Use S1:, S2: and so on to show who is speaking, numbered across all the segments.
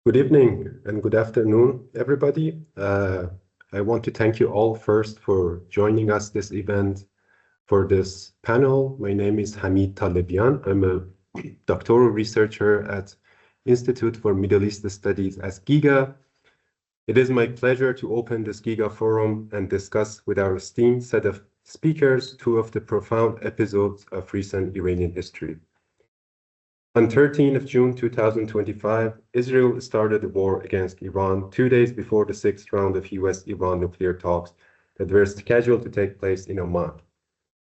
S1: Good evening and good afternoon, everybody. I want to thank you all first for joining us this event for this panel. My name is Hamid Talebian. I'm a doctoral researcher at Institute for Middle East Studies at GIGA. It is my pleasure to open this GIGA Forum and discuss with our esteemed set of speakers two of the profound episodes of recent Iranian history. On 13th of June 2025, Israel started a war against Iran 2 days before the sixth round of US-Iran nuclear talks that were scheduled to take place in Oman.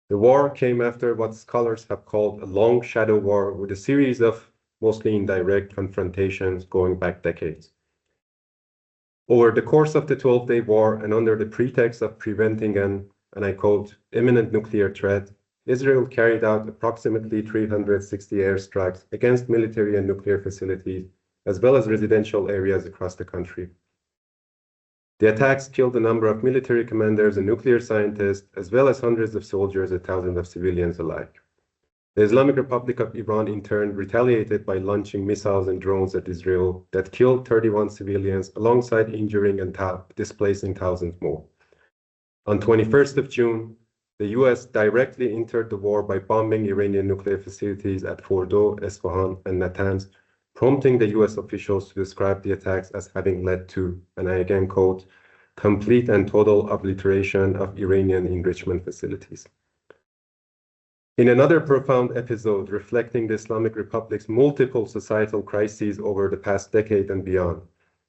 S1: The war came after what scholars have called a long shadow war with a series of mostly indirect confrontations going back decades. Over the course of the 12-day war and under the pretext of preventing and I quote, imminent nuclear threat, Israel carried out approximately 360 airstrikes against military and nuclear facilities, as well as residential areas across the country. The attacks killed a number of military commanders and nuclear scientists, as well as hundreds of soldiers and thousands of civilians alike. The Islamic Republic of Iran, in turn, retaliated by launching missiles and drones at Israel that killed 31 civilians, alongside injuring and displacing thousands more. On 21st of June, the US directly entered the war by bombing Iranian nuclear facilities at Fordo, Isfahan, and Natanz, prompting the US officials to describe the attacks as having led to, and I again quote, complete and total obliteration of Iranian enrichment facilities. In another profound episode reflecting the Islamic Republic's multiple societal crises over the past decade and beyond,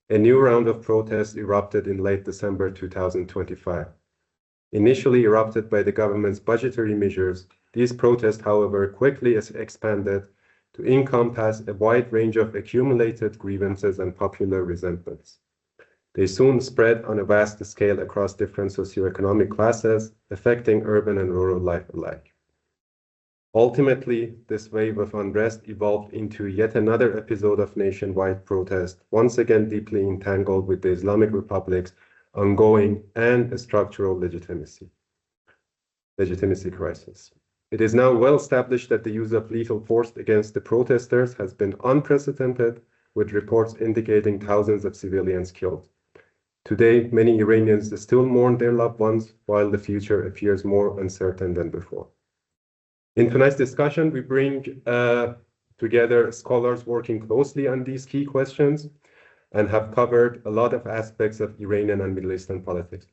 S1: a new round of protests erupted in late December 2025. Initially erupted by the government's budgetary measures, these protests, however, quickly expanded to encompass a wide range of accumulated grievances and popular resentments. They soon spread on a vast scale across different socioeconomic classes, affecting urban and rural life alike. Ultimately, this wave of unrest evolved into yet another episode of nationwide protest, once again deeply entangled with the Islamic Republic's ongoing and a structural legitimacy crisis. It is now well established that the use of lethal force against the protesters has been unprecedented, with reports indicating thousands of civilians killed. Today, many Iranians still mourn their loved ones, while the future appears more uncertain than before. In tonight's discussion, we bring together scholars working closely on these key questions and have covered a lot of aspects of Iranian and Middle Eastern politics.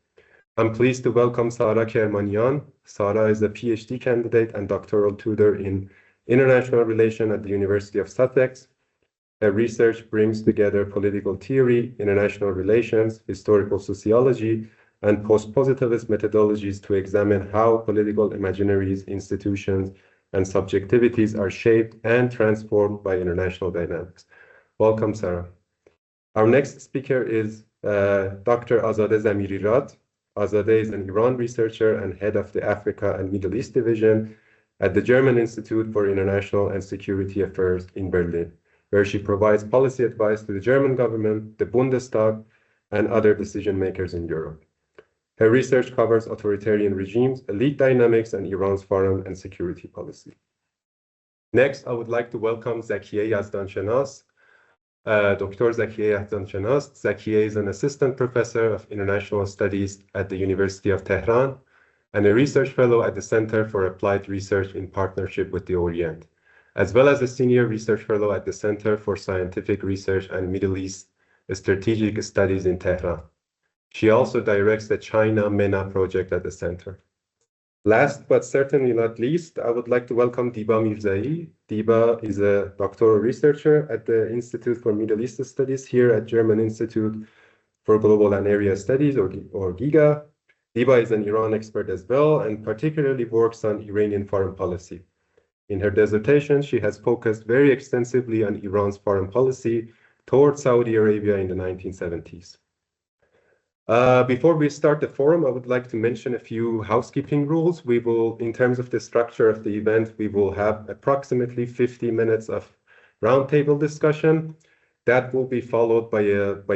S1: I'm pleased to welcome Sara Kermanian. Sara is a PhD candidate and doctoral tutor in international relations at the University of Sussex. Her research brings together political theory, international relations, historical sociology, and post-positivist methodologies to examine how political imaginaries, institutions, and subjectivities are shaped and transformed by international dynamics. Welcome, Sara. Our next speaker is Dr. Azadeh Zamirirad. Azadeh is an Iran researcher and head of the Africa and Middle East Division at the German Institute for International and Security Affairs in Berlin, where she provides policy advice to the German government, the Bundestag, and other decision makers in Europe. Her research covers authoritarian regimes, elite dynamics, and Iran's foreign and security policy. Next, I would like to welcome Zakieh Yazdanshanas. Dr. Zakieh Yazdanshanas. Zakieh is an assistant professor of international studies at the University of Tehran and a research fellow at the Center for Applied Research in Partnership with the Orient, as well as a senior research fellow at the Center for Scientific Research and Middle East Strategic Studies in Tehran. She also directs the China MENA project at the center. Last but certainly not least, I would like to welcome Diba Mirzai. Diba is a doctoral researcher at the Institute for Middle East Studies here at German Institute for Global and Area Studies, or GIGA. Diba is an Iran expert as well and particularly works on Iranian foreign policy. In her dissertation, she has focused very extensively on Iran's foreign policy towards Saudi Arabia in the 1970s. Before we start the forum, I would like to mention a few housekeeping rules. We will, in terms of the structure of the event, we will have approximately 50 minutes of roundtable discussion. That will be followed by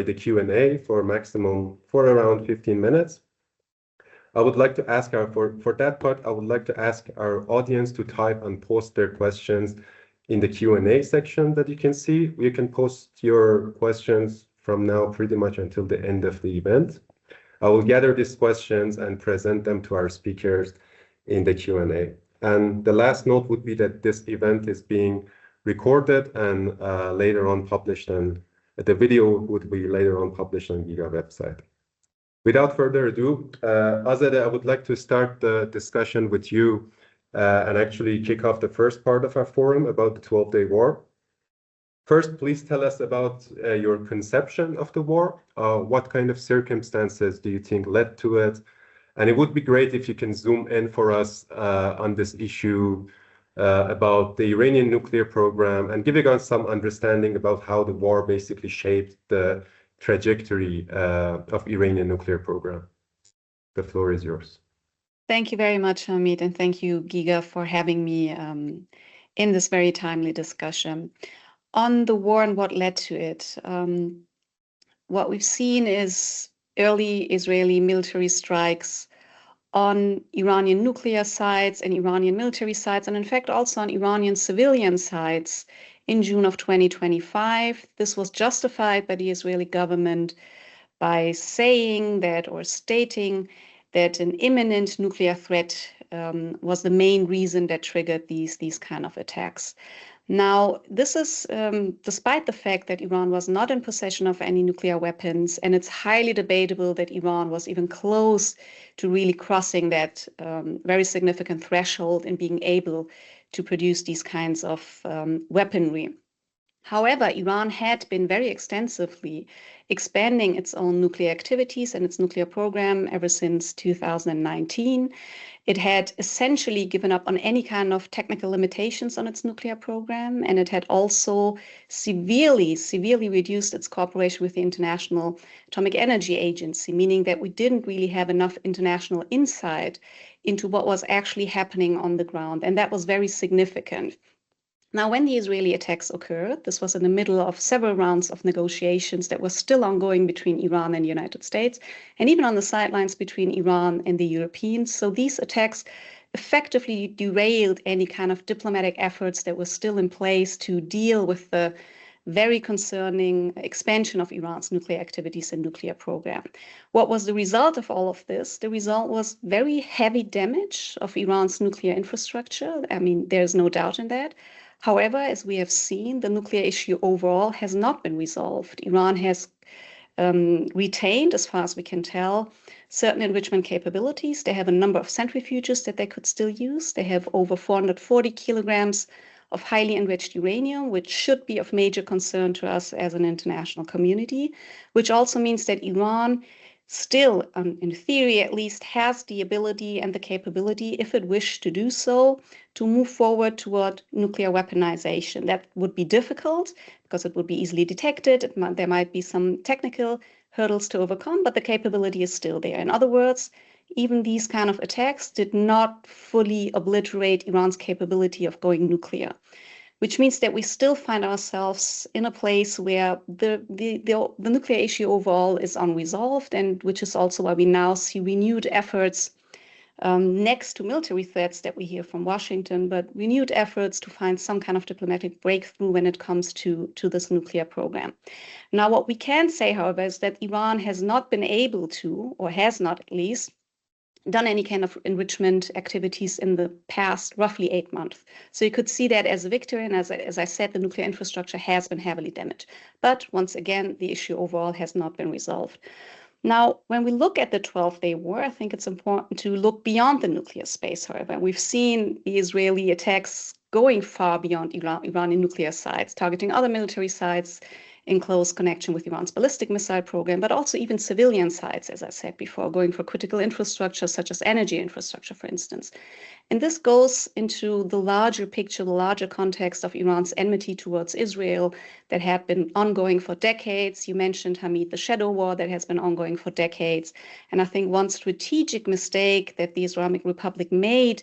S1: the Q&A for around 15 minutes. I would like to ask for that part, I would like to ask our audience to type and post their questions in the Q&A section that you can see. You can post your questions from now pretty much until the end of the event. I will gather these questions and present them to our speakers in the Q&A. And the last note would be that this event is being recorded and later on published, and the video would be later on published on GIGA website. Without further ado, Azadeh, I would like to start the discussion with you and actually kick off the first part of our forum about the 12-day war. First, please tell us about your conception of the war. What kind of circumstances do you think led to it? And it would be great if you can zoom in for us on this issue about the Iranian nuclear program and giving us some understanding about how the war basically shaped the trajectory of Iranian nuclear program. The floor is yours.
S2: Thank you very much, Hamid, and thank you, GIGA, for having me in this very timely discussion. On the war and what led to it, what we've seen is early Israeli military strikes on Iranian nuclear sites and Iranian military sites, and in fact also on Iranian civilian sites in June of 2025. This was justified by the Israeli government by saying that, or stating that, an imminent nuclear threat was the main reason that triggered these kind of attacks. Now, this is despite the fact that Iran was not in possession of any nuclear weapons, and it's highly debatable that Iran was even close to really crossing that very significant threshold in being able to produce these kinds of weaponry. However, Iran had been very extensively expanding its own nuclear activities and its nuclear program ever since 2019. It had essentially given up on any kind of technical limitations on its nuclear program, and it had also severely reduced its cooperation with the International Atomic Energy Agency, meaning that we didn't really have enough international insight into what was actually happening on the ground, and that was very significant. Now, when the Israeli attacks occurred, this was in the middle of several rounds of negotiations that were still ongoing between Iran and the United States, and even on the sidelines between Iran and the Europeans. So these attacks effectively derailed any kind of diplomatic efforts that were still in place to deal with the very concerning expansion of Iran's nuclear activities and nuclear program. What was the result of all of this? The result was very heavy damage of Iran's nuclear infrastructure. I mean, there's no doubt in that. However, as we have seen, the nuclear issue overall has not been resolved. Iran has retained, as far as we can tell, certain enrichment capabilities. They have a number of centrifuges that they could still use. They have over 440 kilograms of highly enriched uranium, which should be of major concern to us as an international community, which also means that Iran still, in theory at least, has the ability and the capability, if it wished to do so, to move forward toward nuclear weaponization. That would be difficult because it would be easily detected. There might be some technical hurdles to overcome, but the capability is still there. In other words, even these kind of attacks did not fully obliterate Iran's capability of going nuclear, which means that we still find ourselves in a place where the nuclear issue overall is unresolved, and which is also why we now see renewed efforts next to military threats that we hear from Washington, but renewed efforts to find some kind of diplomatic breakthrough when it comes to this nuclear program. Now, what we can say, however, is that Iran has not been able to, or has not at least, done any kind of enrichment activities in the past roughly 8 months. So you could see that as a victory, and as I said, the nuclear infrastructure has been heavily damaged. But once again, the issue overall has not been resolved. Now, when we look at the 12-day war, I think it's important to look beyond the nuclear space, however. We've seen the Israeli attacks going far beyond Iranian nuclear sites, targeting other military sites in close connection with Iran's ballistic missile program, but also even civilian sites, as I said before, going for critical infrastructure, such as energy infrastructure, for instance. And this goes into the larger picture, the larger context of Iran's enmity towards Israel that had been ongoing for decades. You mentioned, Hamid, the shadow war that has been ongoing for decades. And I think one strategic mistake that the Islamic Republic made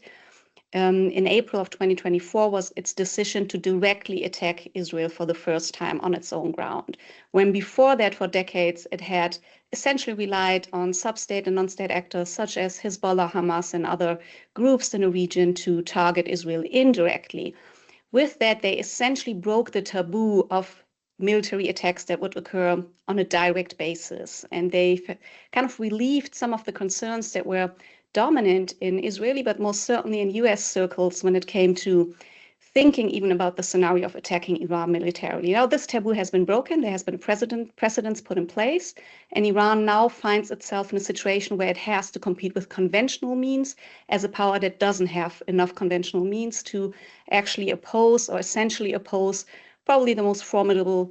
S2: in April of 2024 was its decision to directly attack Israel for the first time on its own ground, when before that, for decades, it had essentially relied on sub-state and non-state actors such as Hezbollah, Hamas, and other groups in the region to target Israel indirectly. with that, they essentially broke the taboo of military attacks that would occur on a direct basis. And they kind of relieved some of the concerns that were dominant in Israeli, but most certainly in US circles when it came to thinking even about the scenario of attacking Iran militarily. Now, this taboo has been broken. There has been precedents put in place, and Iran now finds itself in a situation where it has to compete with conventional means as a power that doesn't have enough conventional means to actually oppose or essentially oppose probably the most formidable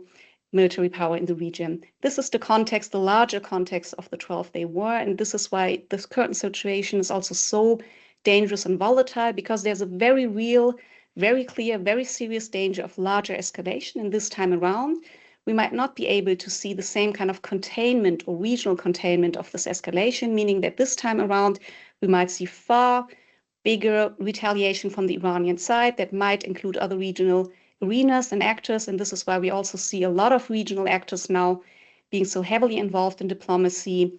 S2: military power in the region. This is the context, the larger context of the 12-day war, and this is why this current situation is also so dangerous and volatile, because there's a very real, very clear, very serious danger of larger escalation. And this time around, we might not be able to see the same kind of containment or regional containment of this escalation, meaning that this time around, we might see far bigger retaliation from the Iranian side that might include other regional arenas and actors. And this is why we also see a lot of regional actors now being so heavily involved in diplomacy,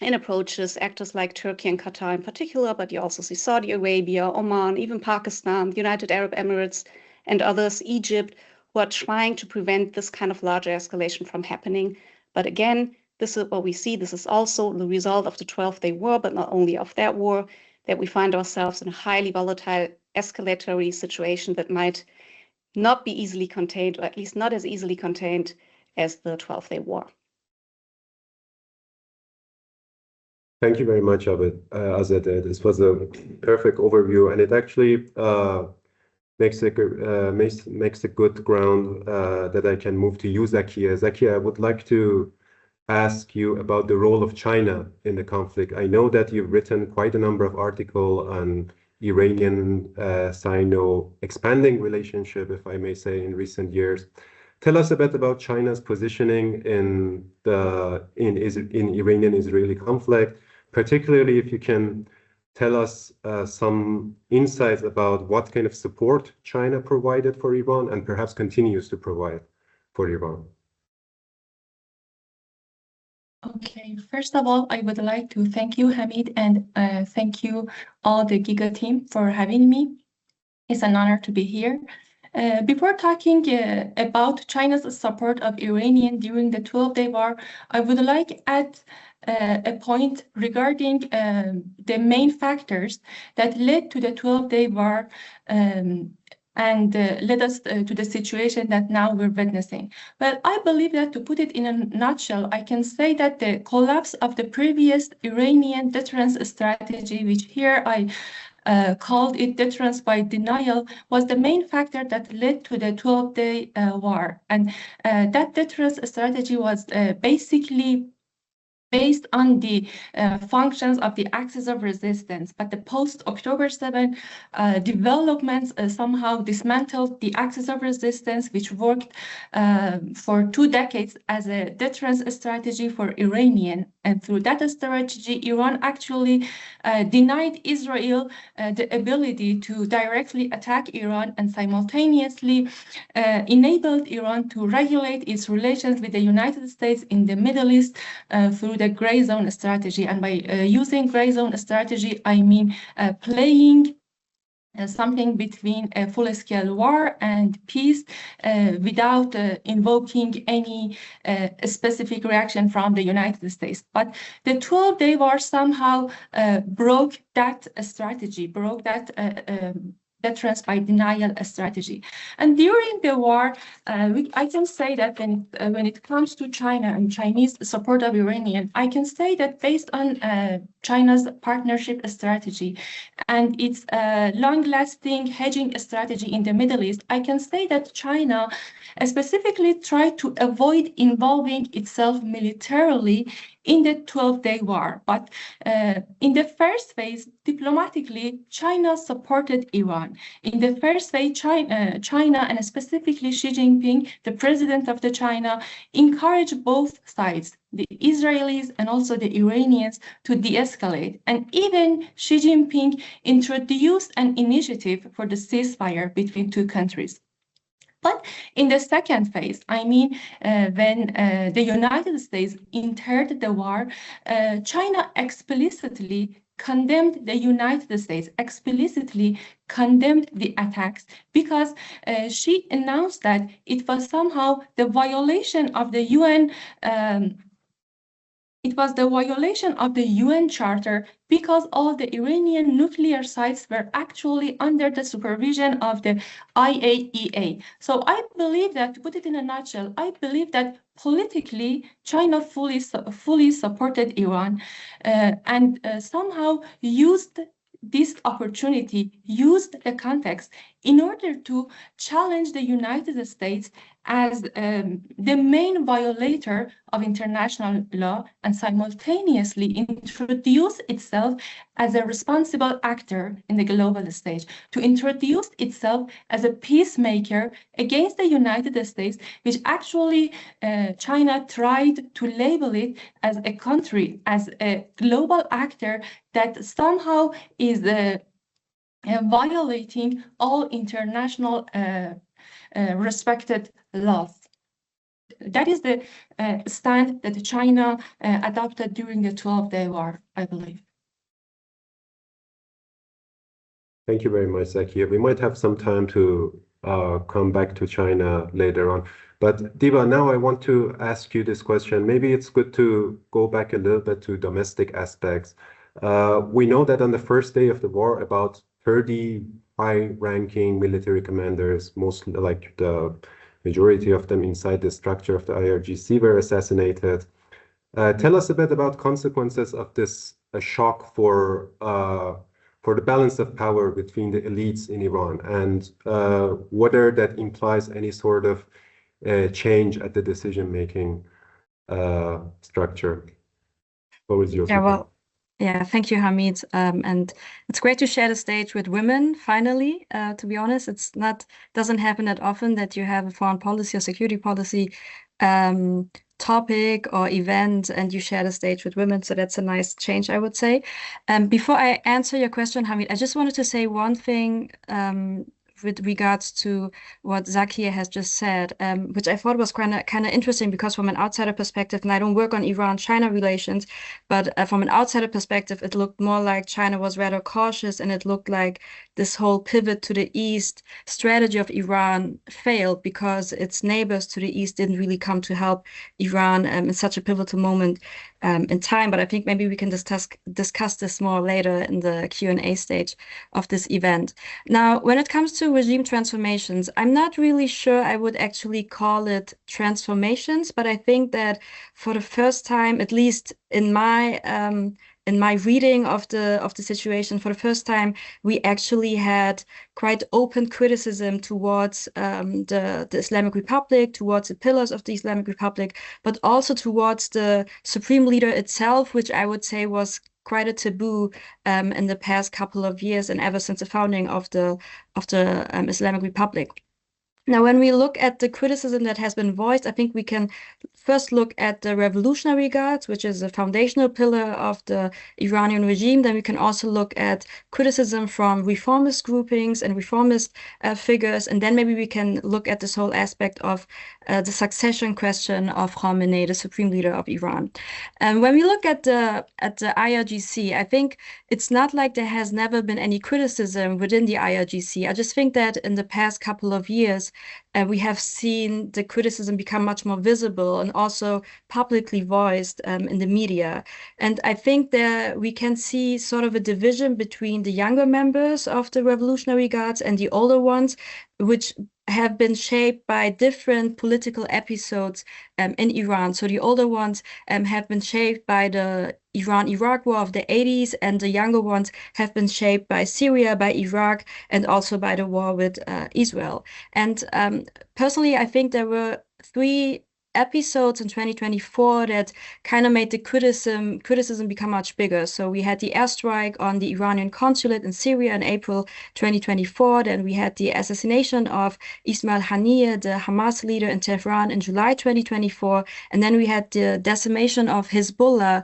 S2: in approaches, actors like Turkey and Qatar in particular, but you also see Saudi Arabia, Oman, even Pakistan, the United Arab Emirates, and others, Egypt, who are trying to prevent this kind of larger escalation from happening. But again, this is what we see. This is also the result of the 12-day war, but not only of that war, that we find ourselves in a highly volatile escalatory situation that might not be easily contained, or at least not as easily contained as the 12-day war.
S1: Thank you very much, Azad. This was a perfect overview, and it actually makes a good ground that I can move to you, Zakia. Zakia, I would like to ask you about the role of China in the conflict. I know that you've written quite a number of articles on Iranian-Sino expanding relationship, if I may say, in recent years. Tell us a bit about China's positioning in Iranian-Israeli conflict, particularly if you can tell us some insights about what kind of support China provided for Iran and perhaps continues to provide for Iran.
S3: Okay, first of all, I would like to thank you, Hamid, and thank you all the GIGA team for having me. It's an honor to be here. Before talking about China's support of Iranian during the 12-day war, I would like to add a point regarding the main factors that led to the 12-day war and led us to the situation that now we're witnessing. Well, I believe that to put it in a nutshell, I can say that the collapse of the previous Iranian deterrence strategy, which here I called it deterrence by denial, was the main factor that led to the 12-day war. And that deterrence strategy was basically based on the functions of the axis of resistance. But the post-October 7 developments somehow dismantled the axis of resistance, which worked for 2 decades as a deterrence strategy for Iranian. And through that strategy, Iran actually denied Israel the ability to directly attack Iran, and simultaneously enabled Iran to regulate its relations with the United States in the Middle East through the gray zone strategy. And by using gray zone strategy, I mean playing something between a full-scale war and peace without invoking any specific reaction from the United States. But the 12-day war somehow broke that strategy, broke that deterrence by denial strategy. And during the war, I can say that when it comes to China and Chinese support of Iranian, I can say that based on China's partnership strategy and its long-lasting hedging strategy in the Middle East, I can say that China specifically tried to avoid involving itself militarily in the 12-day war. But in the first phase, diplomatically, China supported Iran. In the first phase, China and specifically Xi Jinping, the president of China, encouraged both sides, the Israelis and also the Iranians, to de-escalate. And even Xi Jinping introduced an initiative for the ceasefire between 2 countries. But in the second phase, I mean, when the United States entered the war, China explicitly condemned the United States, explicitly condemned the attacks, because she announced that it was somehow the violation of the UN. It was the violation of the UN Charter because all the Iranian nuclear sites were actually under the supervision of the IAEA. So I believe that, to put it in a nutshell, I believe that politically China fully supported Iran and somehow used this opportunity, used the context in order to challenge the United States as the main violator of international law and simultaneously introduce itself as a responsible actor in the global stage, to introduce itself as a peacemaker against the United States, which actually China tried to label it as a country, as a global actor that somehow is violating all international respected laws. That is the stand that China adopted during the 12-day war, I believe.
S1: Thank you very much, Zakia. We might have some time to come back to China later on. But Diva, now I want to ask you this question. Maybe it's good to go back a little bit to domestic aspects. We know that on the first day of the war, about 30 high-ranking military commanders, mostly like the majority of them inside the structure of the IRGC, were assassinated. Tell us a bit about consequences of this shock for the balance of power between the elites in Iran, and whether that implies any sort of change at the decision-making structure. What was your opinion?
S4: Yeah, thank you, Hamid. And it's great to share the stage with women, finally. To be honest, doesn't happen that often that you have a foreign policy or security policy topic or event and you share the stage with women. So that's a nice change, I would say. Before I answer your question, Hamid, I just wanted to say one thing with regards to what Zakia has just said, which I thought was kind of interesting, because from an outsider perspective, and I don't work on Iran-China relations, but from an outsider perspective, it looked more like China was rather cautious, and it looked like this whole pivot to the east strategy of Iran failed because its neighbors to the east didn't really come to help Iran in such a pivotal moment in time. But I think maybe we can discuss this more later in the Q&A stage of this event. Now, when it comes to regime transformations, I'm not really sure I would actually call it transformations, but I think that for the first time, at least in my reading of the situation, for the first time, we actually had quite open criticism towards the Islamic Republic, towards the pillars of the Islamic Republic, but also towards the supreme leader itself, which I would say was quite a taboo in the past couple of years and ever since the founding of the Islamic Republic. Now, when we look at the criticism that has been voiced, I think we can first look at the Revolutionary Guards, which is a foundational pillar of the Iranian regime. Then we can also look at criticism from reformist groupings and reformist figures. And then maybe we can look at this whole aspect of the succession question of Khamenei, the supreme leader of Iran. And when we look at the IRGC, I think it's not like there has never been any criticism within the IRGC. I just think that in the past couple of years, we have seen the criticism become much more visible and also publicly voiced in the media. And I think that we can see sort of a division between the younger members of the Revolutionary Guards and the older ones, which have been shaped by different political episodes in Iran. So the older ones have been shaped by the Iran-Iraq war of the 80s, and the younger ones have been shaped by Syria, by Iraq, and also by the war with Israel. And personally, I think there were 3 episodes in 2024 that kind of made the criticism become much bigger. So we had the airstrike on the Iranian consulate in Syria in April 2024. Then we had the assassination of Ismail Haniyeh, the Hamas leader, in Tehran in July 2024. And then we had the decimation of Hezbollah,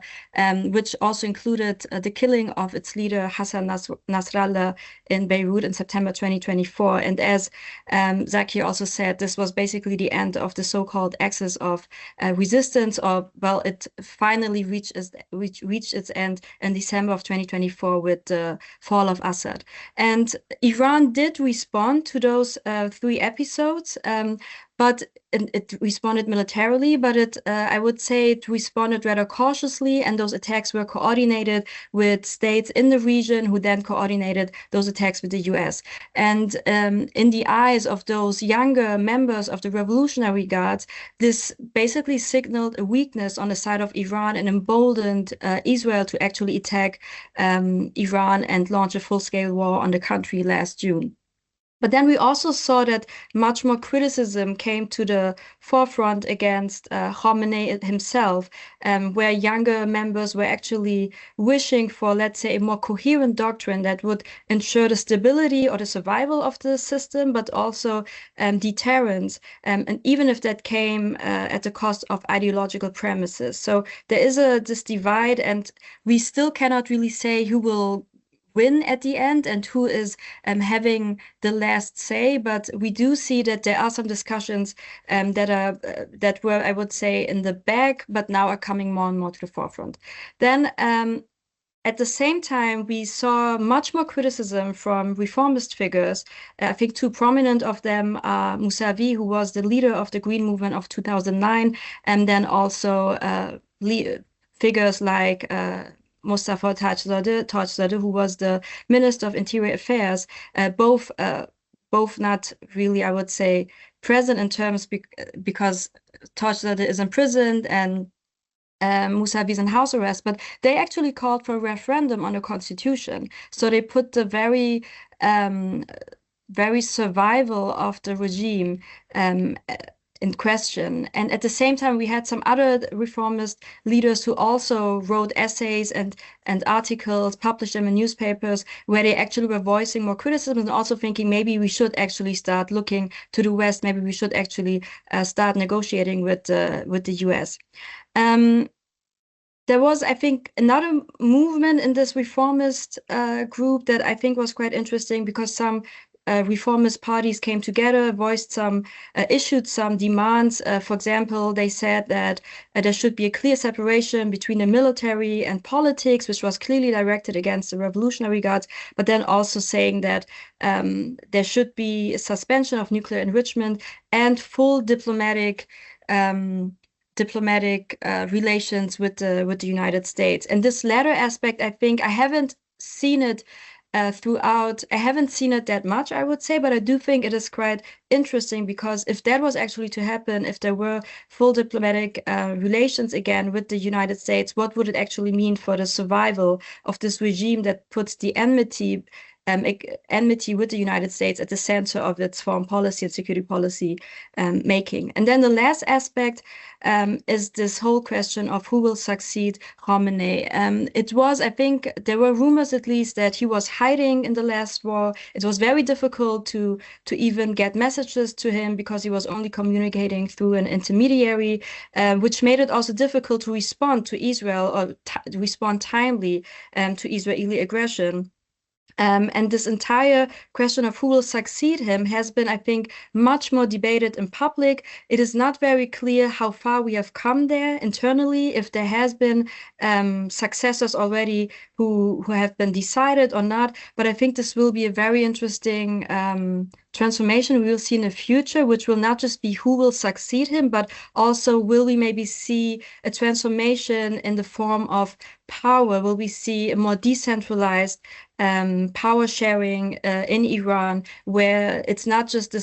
S4: which also included the killing of its leader Hassan Nasrallah in Beirut in September 2024. And as Zakia also said, this was basically the end of the so-called Axis years of resistance, or well, it finally reached its end in December of 2024 with the fall of Assad. And Iran did respond to those 3 episodes, but it responded militarily, but I would say it responded rather cautiously, and those attacks were coordinated with states in the region who then coordinated those attacks with the US. And in the eyes of those younger members of the Revolutionary Guards, this basically signaled a weakness on the side of Iran and emboldened Israel to actually attack Iran and launch a full-scale war on the country last June. But then we also saw that much more criticism came to the forefront against Khamenei himself, where younger members were actually wishing for, let's say, a more coherent doctrine that would ensure the stability or the survival of the system, but also deterrence, and even if that came at the cost of ideological premises. So there is this divide, and we still cannot really say who will win at the end and who is having the last say, but we do see that there are some discussions that were, I would say, in the back, but now are coming more and more to the forefront. Then at the same time, we saw much more criticism from reformist figures. I think 2 prominent of them are Mousavi, who was the leader of the Green Movement of 2009, and then also figures like Mustafa Tajzadeh, who was the Minister of Interior Affairs, both not really, I would say, present in terms because Tajzadeh is imprisoned and Mousavi is in house arrest, but they actually called for a referendum on the constitution. So they put the very survival of the regime in question. And at the same time, we had some other reformist leaders who also wrote essays and articles, published them in newspapers, where they actually were voicing more criticism and also thinking maybe we should actually start looking to the West, maybe we should actually start negotiating with the US. There was, I think, another movement in this reformist group that I think was quite interesting, because some reformist parties came together, issued some demands. For example, they said that there should be a clear separation between the military and politics, which was clearly directed against the Revolutionary Guards, but then also saying that there should be a suspension of nuclear enrichment and full diplomatic relations with the United States. And this latter aspect, I think, I haven't seen it throughout. I haven't seen it that much, I would say, but I do think it is quite interesting, because if that was actually to happen, if there were full diplomatic relations again with the United States, what would it actually mean for the survival of this regime that puts the enmity with the United States at the center of its foreign policy and security policy making. And then the last aspect is this whole question of who will succeed Khamenei. It was, I think, there were rumors at least that he was hiding in the last war. It was very difficult to even get messages to him because he was only communicating through an intermediary, which made it also difficult to respond to Israel or respond timely to Israeli aggression. And this entire question of who will succeed him has been, I think, much more debated in public. It is not very clear how far we have come there internally, if there has been successors already who have been decided or not. But I think this will be a very interesting transformation we will see in the future, which will not just be who will succeed him, but also will we maybe see a transformation in the form of power? Will we see a more decentralized power sharing in Iran, where it's not just the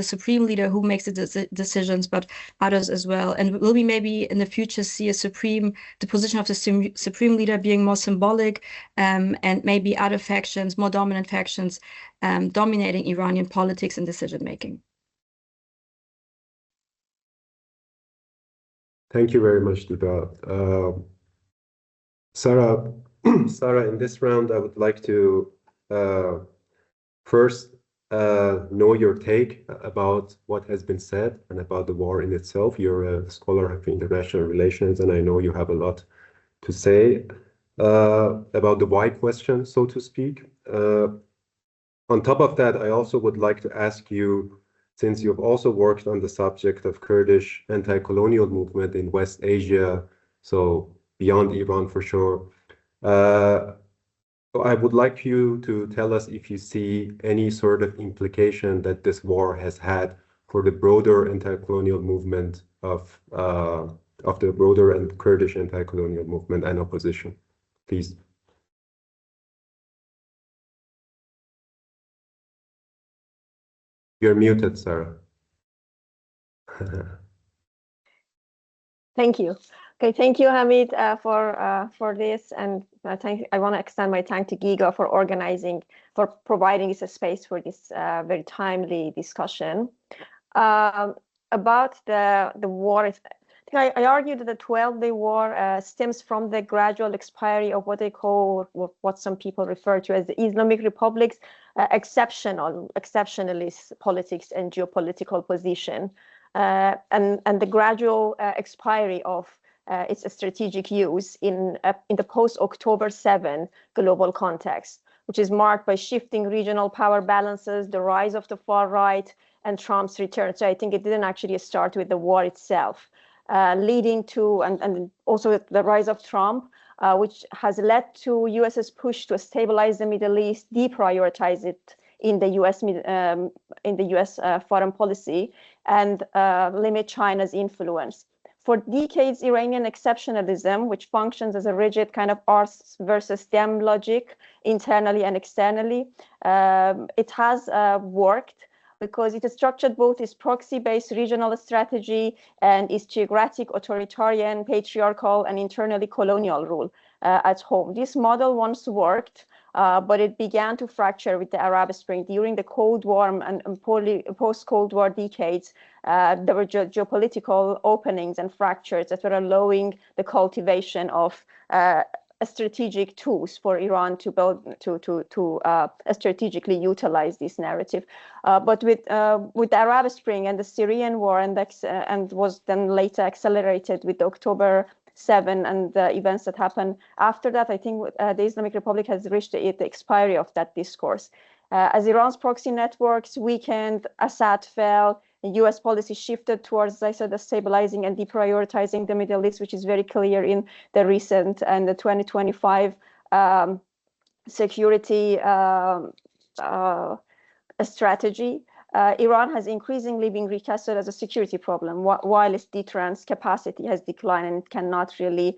S4: supreme leader who makes the decisions, but others as well? And will we maybe in the future see the position of the supreme leader being more symbolic, and maybe other factions, more dominant factions, dominating Iranian politics and decision making?
S1: Thank you very much, Duda. Sarah, in this round, I would like to first know your take about what has been said and about the war in itself. You're a scholar of international relations, and I know you have a lot to say about the why question, so to speak. On top of that, I also would like to ask you, since you've also worked on the subject of Kurdish anti-colonial movement in West Asia, so beyond Iran for sure. So I would like you to tell us if you see any sort of implication that this war has had for the broader anti-colonial movement of the broader and Kurdish anti-colonial movement and opposition, please. You're muted, Sarah.
S5: Thank you. Okay, thank you, Hamid, for this, and I want to extend my thanks to GIGA for organizing, for providing us a space for this very timely discussion about the war. I argue that the 12-day war stems from the gradual expiry of what they call, what some people refer to as the Islamic Republic's exceptionalist politics and geopolitical position, and the gradual expiry of its strategic use in the post-October 7 global context, which is marked by shifting regional power balances, the rise of the far right, and Trump's return. So I think it didn't actually start with the war itself, leading to, and also the rise of Trump, which has led to US's push to stabilize the Middle East, deprioritize it in the US foreign policy, and limit China's influence. For decades, Iranian exceptionalism, which functions as a rigid kind of us versus them logic, internally and externally, it has worked because it has structured both its proxy-based regional strategy and its geographic, authoritarian, patriarchal, and internally colonial rule at home. This model once worked, but it began to fracture with the Arab Spring. During the Cold War and post-Cold War decades, there were geopolitical openings and fractures that were allowing the cultivation of strategic tools for Iran to build to strategically utilize this narrative. But with the Arab Spring and the Syrian war, and was then later accelerated with the October 7 and the events that happened after that, I think the Islamic Republic has reached the expiry of that discourse. As Iran's proxy networks weakened, Assad fell, and US policy shifted towards, as I said, the stabilizing and deprioritizing the Middle East, which is very clear in the recent and the 2025 security strategy. Iran has increasingly been recasted as a security problem, while its deterrence capacity has declined and it cannot really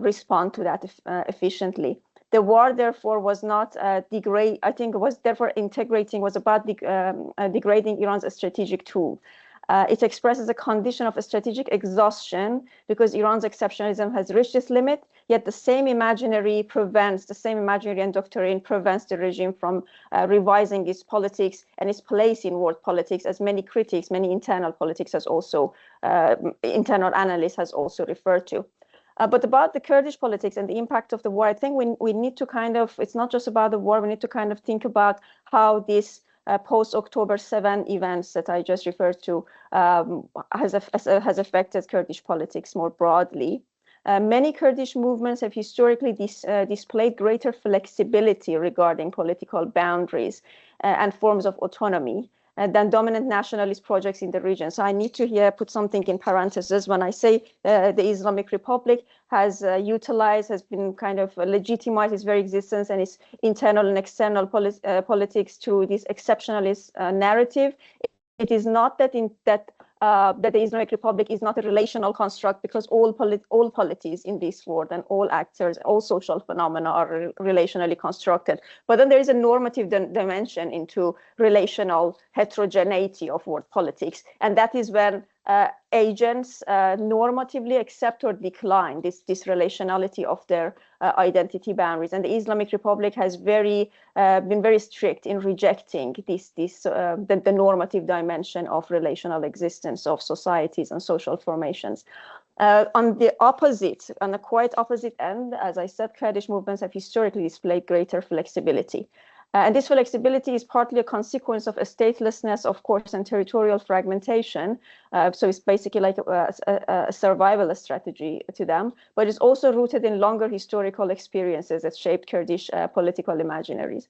S5: respond to that efficiently. The war, therefore, was not degrade. I think it was therefore integrating, was about degrading Iran's strategic tool. It expresses a condition of strategic exhaustion because Iran's exceptionalism has reached its limit, yet the same imaginary and doctrine prevents the regime from revising its politics and its place in world politics, as many critics, many internal politics has also, internal analysts has also referred to. But about the Kurdish politics and the impact of the war, I think we need to kind of, it's not just about the war, we need to kind of think about how this post-October 7 events that I just referred to has affected Kurdish politics more broadly. Many Kurdish movements have historically displayed greater flexibility regarding political boundaries and forms of autonomy than dominant nationalist projects in the region. So I need to here put something in parentheses when I say the Islamic Republic has utilized, has been kind of legitimized its very existence and its internal and external politics through this exceptionalist narrative. It is not that that the Islamic Republic is not a relational construct, because all polities in this world and all actors, all social phenomena are relationally constructed. But then there is a normative dimension into relational heterogeneity of world politics. And that is when agents normatively accept or decline this relationality of their identity boundaries. And the Islamic Republic has been very strict in rejecting the normative dimension of relational existence of societies and social formations. On the quite opposite end, as I said, Kurdish movements have historically displayed greater flexibility. And this flexibility is partly a consequence of a statelessness, of course, and territorial fragmentation. So it's basically like a survival strategy to them, but it's also rooted in longer historical experiences that shaped Kurdish political imaginaries.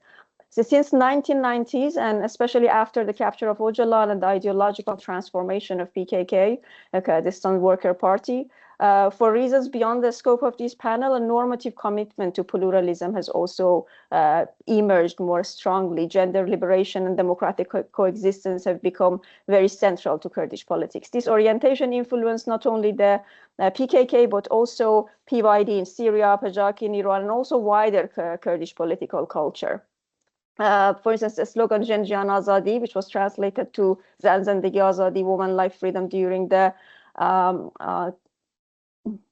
S5: So since 1990s, and especially after the capture of Öcalan and the ideological transformation of PKK, the Kurdistan Worker Party, for reasons beyond the scope of this panel, a normative commitment to pluralism has also emerged more strongly. Gender liberation and democratic coexistence have become very central to Kurdish politics. This orientation influenced not only the PKK, but also PYD in Syria, PJAK in Iran, and also wider Kurdish political culture. For instance, the slogan "Jen Jian Azadi," which was translated to "Zan Zendegi Azadi," woman, life, freedom, during the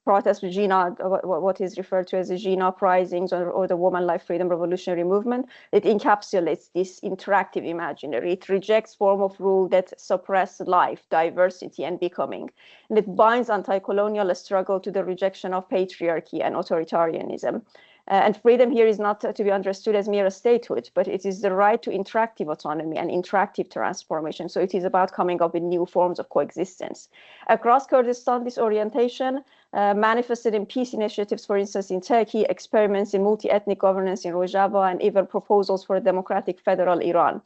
S5: protest with Jina, what is referred to as the Jina uprisings or the woman, life, freedom revolutionary movement. It encapsulates this interactive imaginary. It rejects form of rule that suppress life, diversity, and becoming. And it binds anti-colonial struggle to the rejection of patriarchy and authoritarianism. And freedom here is not to be understood as mere statehood, but it is the right to interactive autonomy and interactive transformation. So it is about coming up with new forms of coexistence. Across Kurdistan, this orientation manifested in peace initiatives, for instance, in Turkey, experiments in multi-ethnic governance in Rojava, and even proposals for a democratic federal Iran.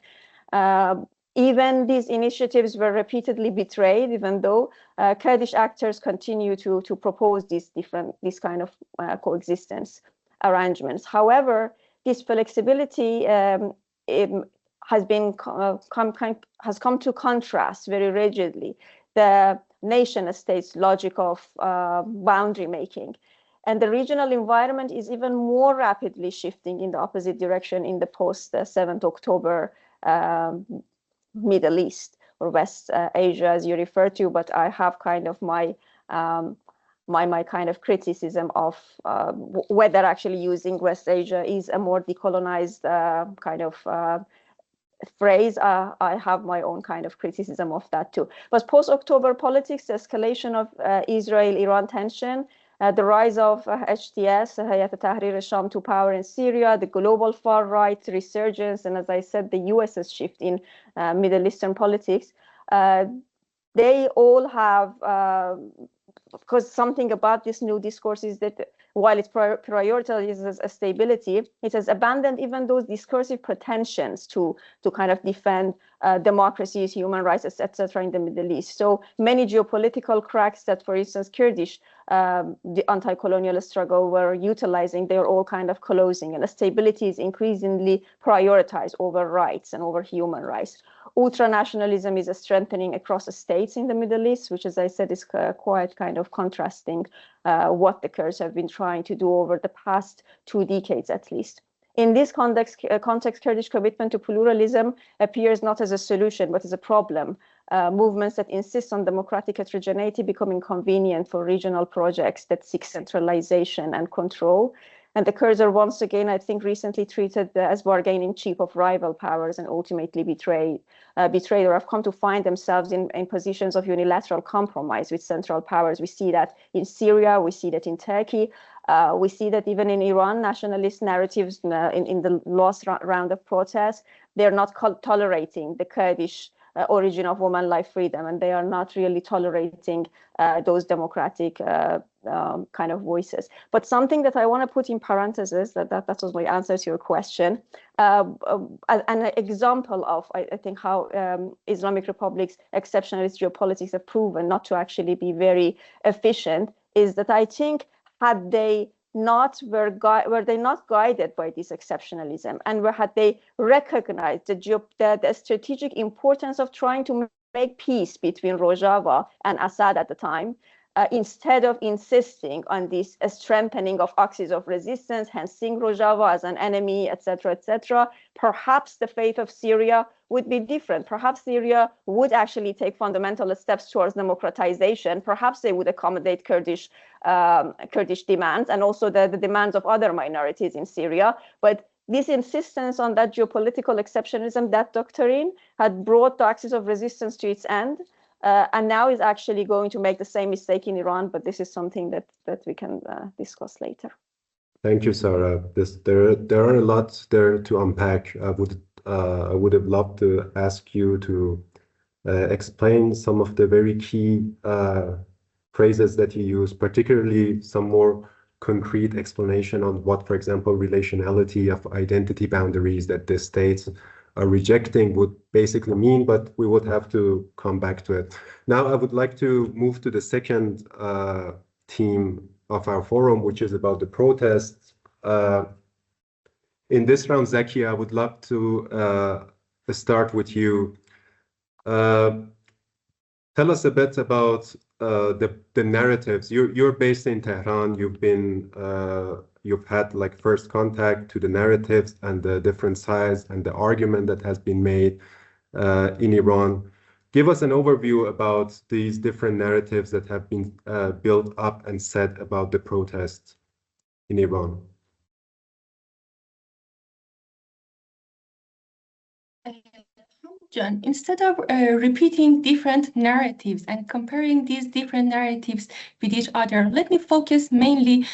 S5: Even these initiatives were repeatedly betrayed, even though Kurdish actors continue to propose this kind of coexistence arrangements. However, this flexibility has come to contrast very rigidly the nation state's logic of boundary making. And the regional environment is even more rapidly shifting in the opposite direction in the post 7th October Middle East or West Asia, as you refer to, but I have kind of my kind of criticism of whether actually using West Asia is a more decolonized kind of phrase. I have my own kind of criticism of that too. But post-October politics, the escalation of Israel-Iran tension, the rise of HTS, Hayat Tahrir Sham, to power in Syria, the global far right resurgence, and as I said, the US's shift in Middle Eastern politics, they all have because something about this new discourse is that while it prioritizes stability, it has abandoned even those discursive pretensions to kind of defend democracies, human rights, etc. in the Middle East. So many geopolitical cracks that, for instance, Kurdish, the anti-colonial struggle were utilizing, they're all kind of closing, and stability is increasingly prioritized over rights and over human rights. Ultranationalism is strengthening across the states in the Middle East, which, as I said, is quite kind of contrasting what the Kurds have been trying to do over the past 2 decades at least. In this context, Kurdish commitment to pluralism appears not as a solution, but as a problem. Movements that insist on democratic heterogeneity become inconvenient for regional projects that seek centralization and control. And the Kurds are once again, I think, recently treated as bargaining chip of rival powers and ultimately betrayed or have come to find themselves in positions of unilateral compromise with central powers. We see that in Syria, we see that in Turkey, we see that even in Iran, nationalist narratives in the last round of protests, they're not tolerating the Kurdish origin of woman, life, freedom, and they are not really tolerating those democratic kind of voices. But something that I want to put in parentheses, that was my answer to your question, an example of, I think, how Islamic Republic's exceptionalist geopolitics have proven not to actually be very efficient, is that I think had they were they not guided by this exceptionalism, and had they recognized the strategic importance of trying to make peace between Rojava and Assad at the time, instead of insisting on this strengthening of axis of resistance, hence seeing Rojava as an enemy, etc., perhaps the fate of Syria would be different. Perhaps Syria would actually take fundamental steps towards democratization. Perhaps they would accommodate Kurdish demands and also the demands of other minorities in Syria. But this insistence on that geopolitical exceptionalism, that doctrine, had brought the axis of resistance to its end. And now is actually going to make the same mistake in Iran, but this is something that we can discuss later.
S1: Thank you, Sarah. There are a lot there to unpack. I would have loved to ask you to explain some of the very key phrases that you use, particularly some more concrete explanation on what, for example, relationality of identity boundaries that the states are rejecting would basically mean, but we would have to come back to it. Now, I would like to move to the second theme of our forum, which is about the protests. In this round, Zakia, I would love to start with you. Tell us a bit about the narratives. You're based in Tehran. You've had like first contact to the narratives and the different sides and the argument that has been made in Iran. Give us an overview about these different narratives that have been built up and said about the protests in Iran.
S3: John, instead of repeating different narratives and comparing these different narratives with each other, let me focus mainly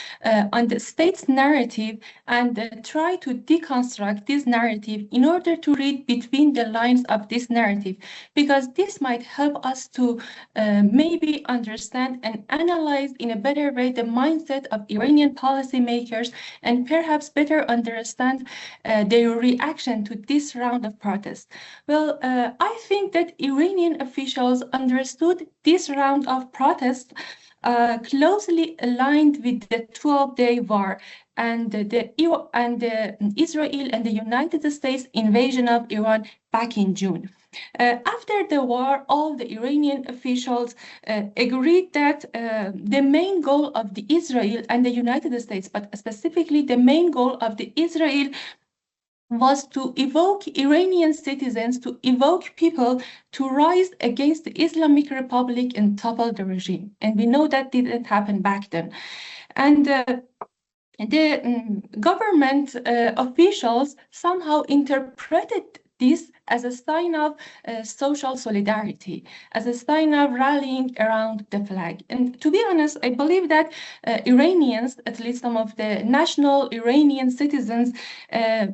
S3: on the state's narrative and try to deconstruct this narrative in order to read between the lines of this narrative, because this might help us to maybe understand and analyze in a better way the mindset of Iranian policymakers and perhaps better understand their reaction to this round of protests. Well, I think that Iranian officials understood this round of protests closely aligned with the 12-day war and the Israel and the United States invasion of Iran back in June. After the war, all the Iranian officials agreed that the main goal of the Israel and the United States, but specifically the main goal of the Israel, was to evoke Iranian citizens, to evoke people to rise against the Islamic Republic and topple the regime. And we know that didn't happen back then. And the government officials somehow interpreted this as a sign of social solidarity, as a sign of rallying around the flag. And to be honest, I believe that Iranians, at least some of the national Iranian citizens,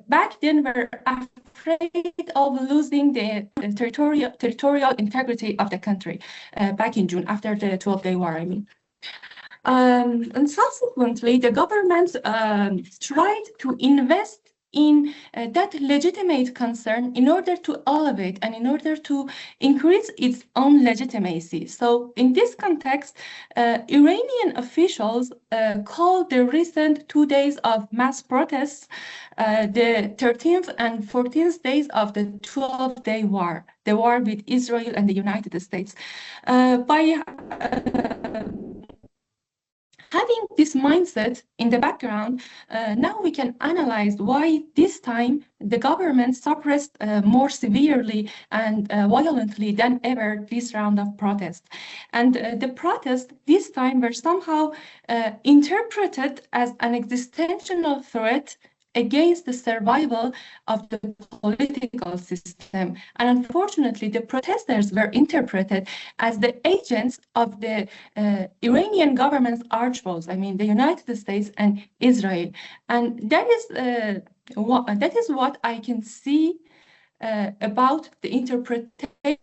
S3: back then were afraid of losing the territorial integrity of the country back in June, after the 12-day war, I mean. And subsequently, the government tried to invest in that legitimate concern in order to elevate and in order to increase its own legitimacy. So in this context, Iranian officials called the recent 2 days of mass protests the 13th and 14th days of the 12-day war, the war with Israel and the United States. Having this mindset in the background, now we can analyze why this time the government suppressed more severely and violently than ever this round of protests. And the protests this time were somehow interpreted as an existential threat against the survival of the political system. And unfortunately, the protesters were interpreted as the agents of the Iranian government's arch foes, I mean, the United States and Israel. And that is what I can see about the interpretation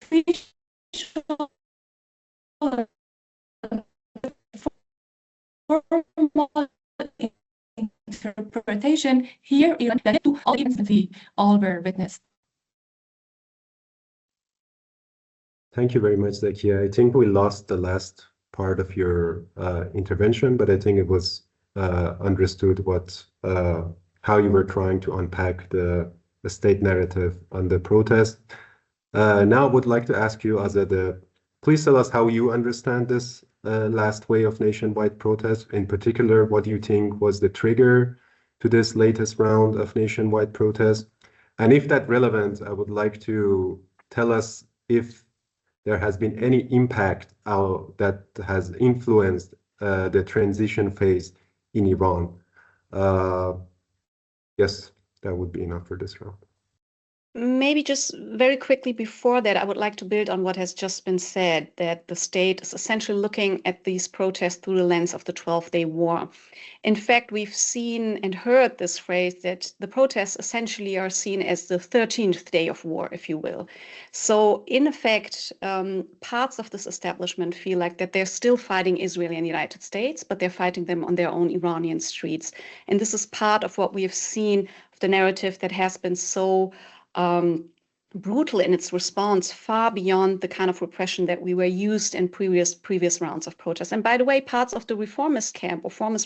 S3: official formal interpretation here in that to all events we all were witnessed.
S1: Thank you very much, Zakia. I think we lost the last part of your intervention, but I think it was understood how you were trying to unpack the state narrative on the protest. Now I would like to ask you, Azadeh, please tell us how you understand this last wave of nationwide protests. In particular, what do you think was the trigger to this latest round of nationwide protests? And if that's relevant, I would like to tell us if there has been any impact that has influenced the transition phase in Iran. Yes, that would be enough for this round.
S2: Maybe just very quickly before that, I would like to build on what has just been said, that the state is essentially looking at these protests through the lens of the 12-day war. In fact, we've seen and heard this phrase that the protests essentially are seen as the 13th day of war, if you will. So in effect, parts of this establishment feel like that they're still fighting Israel and the United States, but they're fighting them on their own Iranian streets. And this is part of what we have seen of the narrative that has been so brutal in its response, far beyond the kind of repression that we were used in previous rounds of protests. And by the way, parts of the reformist camp or former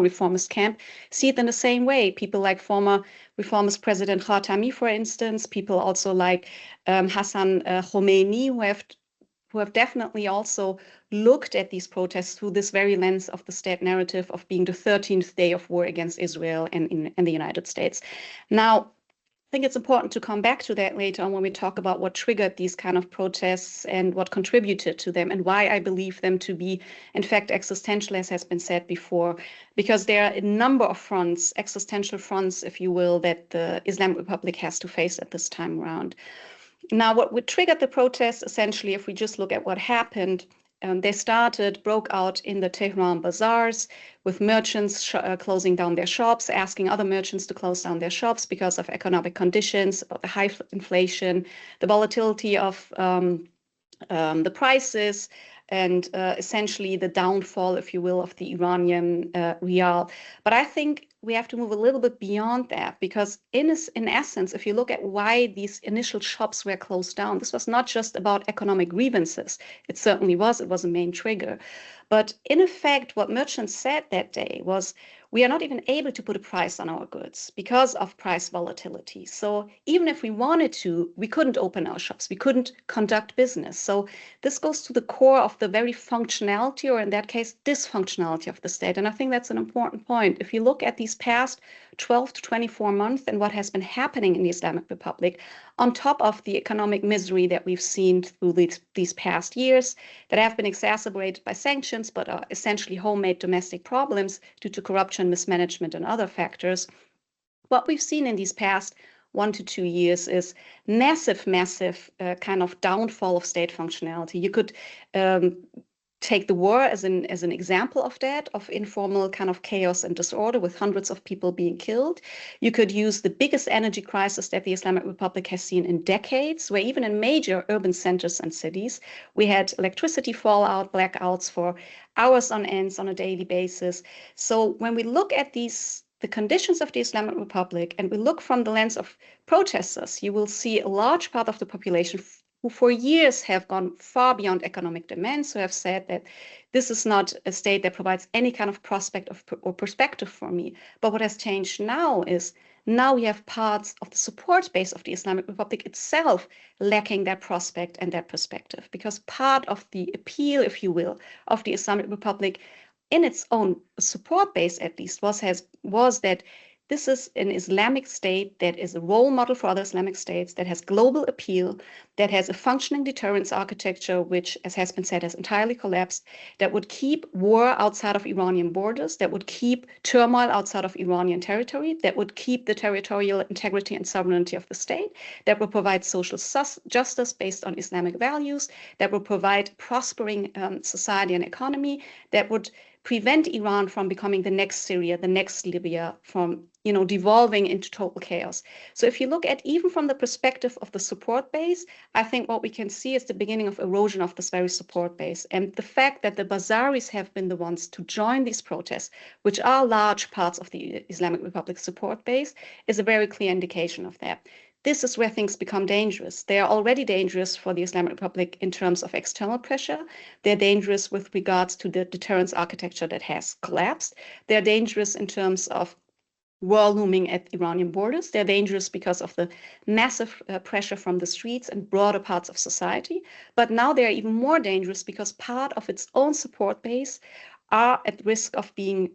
S2: reformist camp see it in the same way. People like former reformist President Khatami, for instance, people also like Hassan Khomeini, who have definitely also looked at these protests through this very lens of the state narrative of being the 13th day of war against Israel and the United States. Now, I think it's important to come back to that later on when we talk about what triggered these kind of protests and what contributed to them and why I believe them to be, in fact, existential, as has been said before, because there are a number of fronts, existential fronts, if you will, that the Islamic Republic has to face at this time around. Now, what triggered the protests, essentially, if we just look at what happened, they broke out in the Tehran bazaars with merchants closing down their shops, asking other merchants to close down their shops because of economic conditions, about the high inflation, the volatility of the prices, and essentially the downfall, if you will, of the Iranian rial. But I think we have to move a little bit beyond that, because in essence, if you look at why these initial shops were closed down, this was not just about economic grievances. It certainly was. It was a main trigger. But in effect, what merchants said that day was, we are not even able to put a price on our goods because of price volatility. So even if we wanted to, we couldn't open our shops. We couldn't conduct business. So this goes to the core of the very functionality, or in that case, dysfunctionality of the state. And I think that's an important point. If you look at these past 12 to 24 months and what has been happening in the Islamic Republic, on top of the economic misery that we've seen through these past years that have been exacerbated by sanctions, but are essentially homemade domestic problems due to corruption, mismanagement, and other factors, what we've seen in these past 1 to 2 years is massive kind of downfall of state functionality. You could take the war as an example of that, of informal kind of chaos and disorder with hundreds of people being killed. You could use the biggest energy crisis that the Islamic Republic has seen in decades, where even in major urban centers and cities, we had electricity fallout, blackouts for hours on end on a daily basis. So when we look at the conditions of the Islamic Republic and we look from the lens of protesters, you will see a large part of the population who for years have gone far beyond economic demands, who have said that this is not a state that provides any kind of prospect or perspective for me. But what has changed now is, now we have parts of the support base of the Islamic Republic itself lacking that prospect and that perspective, because part of the appeal, if you will, of the Islamic Republic in its own support base, at least, was that this is an Islamic state that is a role model for other Islamic states, that has global appeal, that has a functioning deterrence architecture, which, as has been said, has entirely collapsed, that would keep war outside of Iranian borders, that would keep turmoil outside of Iranian territory, that would keep the territorial integrity and sovereignty of the state, that would provide social justice based on Islamic values, that would provide prospering society and economy, that would prevent Iran from becoming the next Syria, the next Libya, from devolving into total chaos. So if you look at, even from the perspective of the support base, I think what we can see is the beginning of erosion of this very support base. And the fact that the Bazaris have been the ones to join these protests, which are large parts of the Islamic Republic support base, is a very clear indication of that. This is where things become dangerous. They are already dangerous for the Islamic Republic in terms of external pressure. They're dangerous with regards to the deterrence architecture that has collapsed. They're dangerous in terms of war looming at Iranian borders. They're dangerous because of the massive pressure from the streets and broader parts of society. But now they're even more dangerous because part of its own support base are at risk of being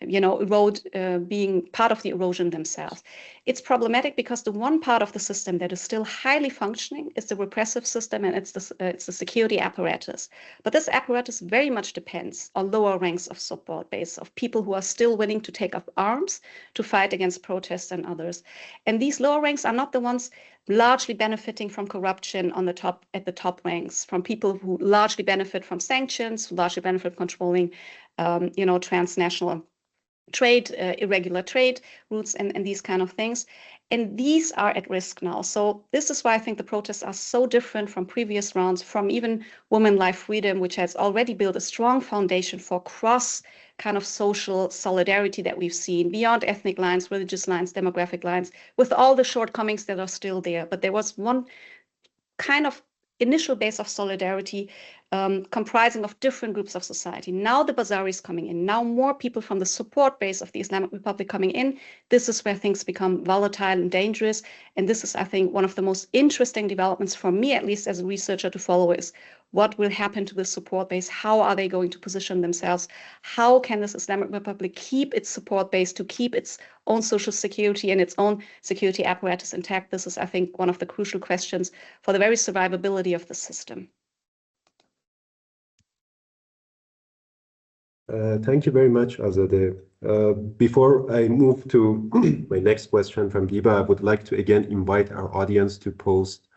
S2: being part of the erosion themselves. It's problematic because the one part of the system that is still highly functioning is the repressive system, and it's the security apparatus. But this apparatus very much depends on lower ranks of support base, of people who are still willing to take up arms to fight against protests and others. And these lower ranks are not the ones largely benefiting from corruption at the top ranks, from people who largely benefit from sanctions, who largely benefit from controlling transnational trade, irregular trade routes, and these kind of things. And these are at risk now. So this is why I think the protests are so different from previous rounds, from even Women, Life, Freedom, which has already built a strong foundation for cross kind of social solidarity that we've seen beyond ethnic lines, religious lines, demographic lines, with all the shortcomings that are still there. But there was one kind of initial base of solidarity comprising of different groups of society. Now the bazaar is coming in. Now more people from the support base of the Islamic Republic coming in. This is where things become volatile and dangerous. And this is, I think, one of the most interesting developments for me, at least as a researcher, to follow is what will happen to the support base? How are they going to position themselves? How can this Islamic Republic keep its support base, to keep its own social security and its own security apparatus intact? This is, I think, one of the crucial questions for the very survivability of the system.
S1: Thank you very much, Azadeh. Before I move to my next question from Giba, I would like to again invite our audience to post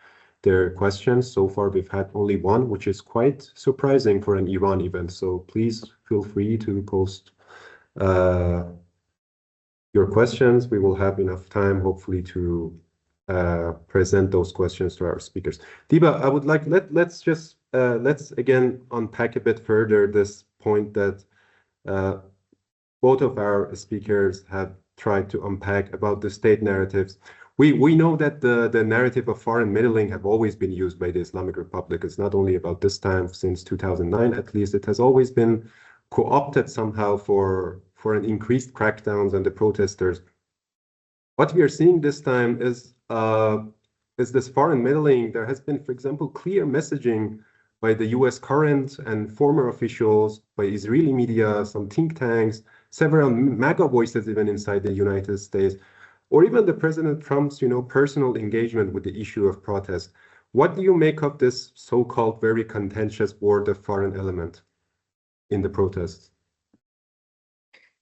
S1: their questions. So far, we've had only one, which is quite surprising for an Iran event. So please feel free to post your questions. We will have enough time, hopefully, to present those questions to our speakers. Diba, I would like, let's again unpack a bit further this point that both of our speakers have tried to unpack about the state narratives. We know that the narrative of foreign meddling have always been used by the Islamic Republic. It's not only about this time, since 2009 at least. It has always been co-opted somehow for an increased crackdowns on the protesters. What we are seeing this time is this foreign meddling. There has been, for example, clear messaging by the US current and former officials, by Israeli media, some think tanks, several MAGA voices even inside the United States, or even the President Trump's, personal engagement with the issue of protest. What do you make of this so-called very contentious word of foreign element in the protests?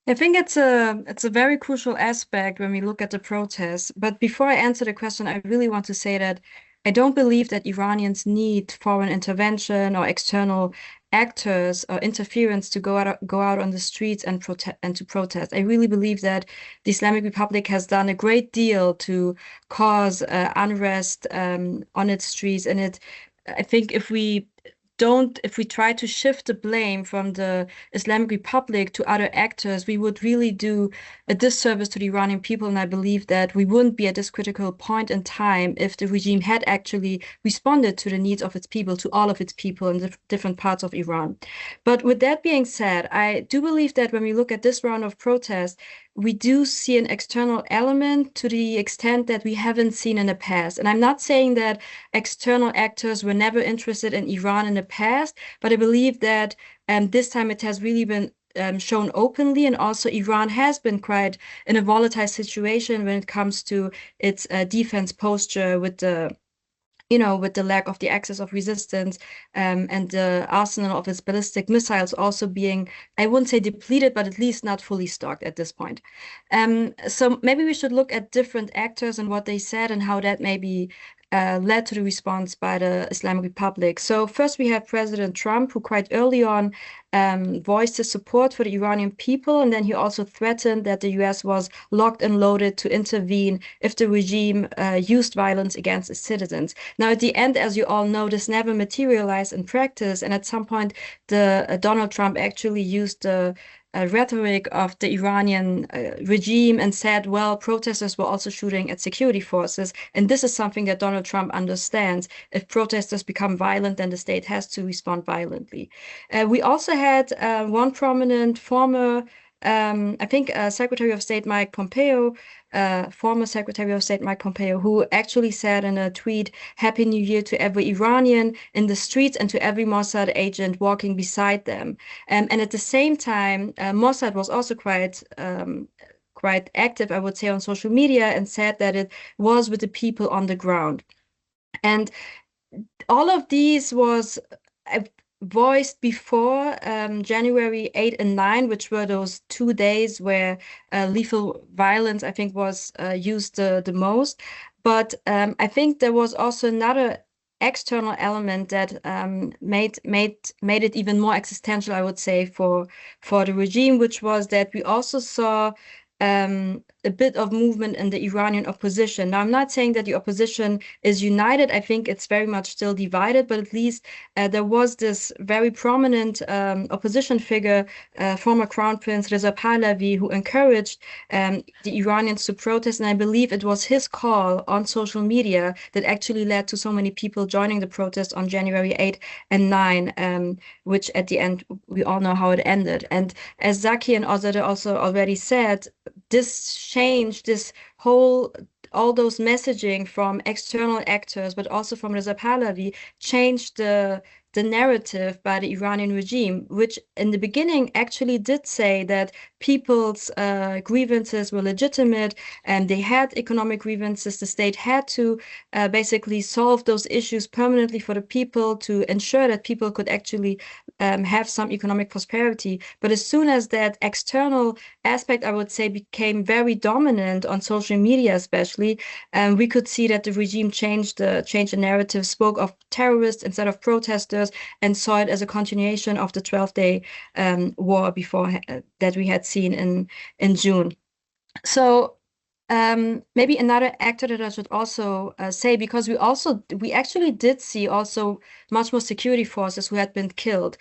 S4: I think it's a very crucial aspect when we look at the protests. But before I answer the question, I really want to say that I don't believe that Iranians need foreign intervention or external actors or interference to go out on the streets and to protest. I really believe that the Islamic Republic has done a great deal to cause unrest on its streets, and I think if we try to shift the blame from the Islamic Republic to other actors, we would really do a disservice to the Iranian people. And I believe that we wouldn't be at this critical point in time if the regime had actually responded to the needs of its people, to all of its people in the different parts of Iran. But with that being said, I do believe that when we look at this round of protests, we do see an external element to the extent that we haven't seen in the past. And I'm not saying that external actors were never interested in Iran in the past, but I believe that this time it has really been shown openly. And also Iran has been quite in a volatile situation when it comes to its defense posture with the lack of the access of resistance and the arsenal of its ballistic missiles also being, I wouldn't say depleted, but at least not fully stocked at this point. So maybe we should look at different actors and what they said and how that maybe led to the response by the Islamic Republic. So first we have President Trump, who quite early on voiced his support for the Iranian people, and then he also threatened that the US was locked and loaded to intervene if the regime used violence against its citizens. Now, at the end, as you all know, this never materialized in practice, and at some point, Donald Trump actually used the rhetoric of the Iranian regime and said, well, protesters were also shooting at security forces. And this is something that Donald Trump understands. If protesters become violent, then the state has to respond violently. We also had one prominent former, I think, Secretary of State Mike Pompeo, former Secretary of State Mike Pompeo, who actually said in a tweet, "Happy New Year to every Iranian in the streets and to every Mossad agent walking beside them." And at the same time, Mossad was also quite active, I would say, on social media, and said that it was with the people on the ground. And all of these was voiced before January 8 and 9, which were those 2 days where lethal violence, I think, was used the most. But I think there was also another external element that made it even more existential, I would say, for the regime, which was that we also saw a bit of movement in the Iranian opposition. Now, I'm not saying that the opposition is united. I think it's very much still divided, but at least there was this very prominent opposition figure, former Crown Prince Reza Pahlavi, who encouraged the Iranians to protest. And I believe it was his call on social media that actually led to so many people joining the protest on January 8 and 9, which at the end, we all know how it ended. And as Zaki and Azadeh also already said, this change, all those messaging from external actors, but also from Reza Pahlavi, changed the narrative by the Iranian regime, which in the beginning actually did say that people's grievances were legitimate and they had economic grievances. The state had to basically solve those issues permanently for the people to ensure that people could actually have some economic prosperity. But as soon as that external aspect, I would say, became very dominant on social media, especially, we could see that the regime changed the narrative, spoke of terrorists instead of protesters, and saw it as a continuation of the 12-day war before that we had seen in June. So maybe another actor that I should also say, because we actually did see also much more security forces who had been killed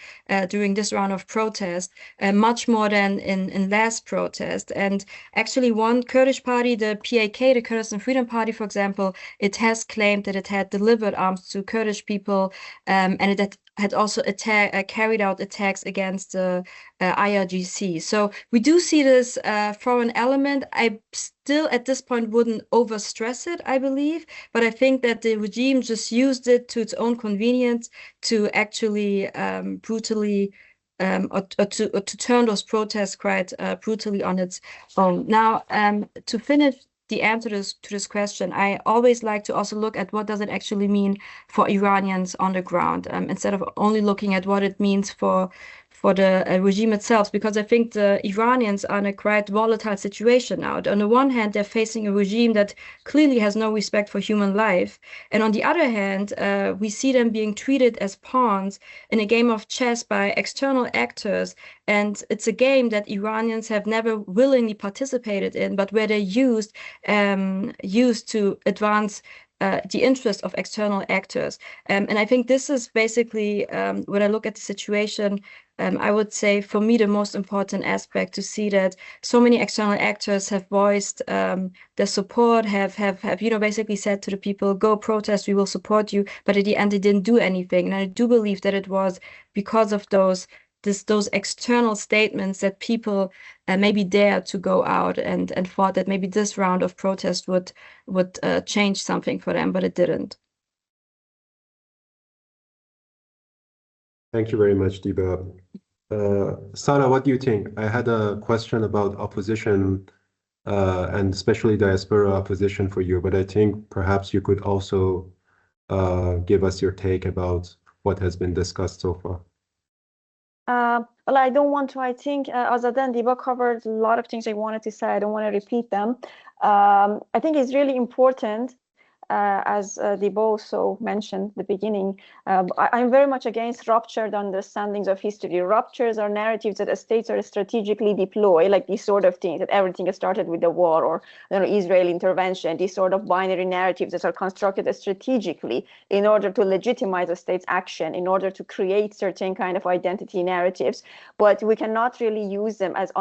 S4: during this round of protest, much more than in last protest. And actually one Kurdish party, the PAK, the Kurdistan Freedom Party, for example, it has claimed that it had delivered arms to Kurdish people, and it had also carried out attacks against the IRGC. So we do see this foreign element. I still at this point wouldn't overstress it, I believe, but I think that the regime just used it to its own convenience to actually brutally or to turn those protests quite brutally on its own. Now, to finish the answer to this question, I always like to also look at what does it actually mean for Iranians on the ground, instead of only looking at what it means for the regime itself, because I think the Iranians are in a quite volatile situation now. On the one hand, they're facing a regime that clearly has no respect for human life. And on the other hand, we see them being treated as pawns in a game of chess by external actors. And it's a game that Iranians have never willingly participated in, but where they're used to advance the interest of external actors. And I think this is basically, when I look at the situation, I would say for me the most important aspect, to see that so many external actors have voiced their support, have basically said to the people, go protest, we will support you. But at the end, they didn't do anything. And I do believe that it was because of those external statements that people maybe dared to go out and thought that maybe this round of protest would change something for them, but it didn't.
S1: Thank you very much, Diba. Sarah, what do you think? I had a question about opposition and especially diaspora opposition for you, but I think perhaps you could also give us your take about what has been discussed so far.
S5: Well, I don't want to. I think Azadeh and Diba covered a lot of things I wanted to say. I don't want to repeat them. I think it's really important, as Diba also mentioned at the beginning, I'm very much against ruptured understandings of history. Ruptures are narratives that states are strategically deploy, like these sort of things, that everything started with the war or Israeli intervention, these sort of binary narratives that are constructed strategically in order to legitimize a state's action, in order to create certain kind of identity narratives. But we cannot really use them as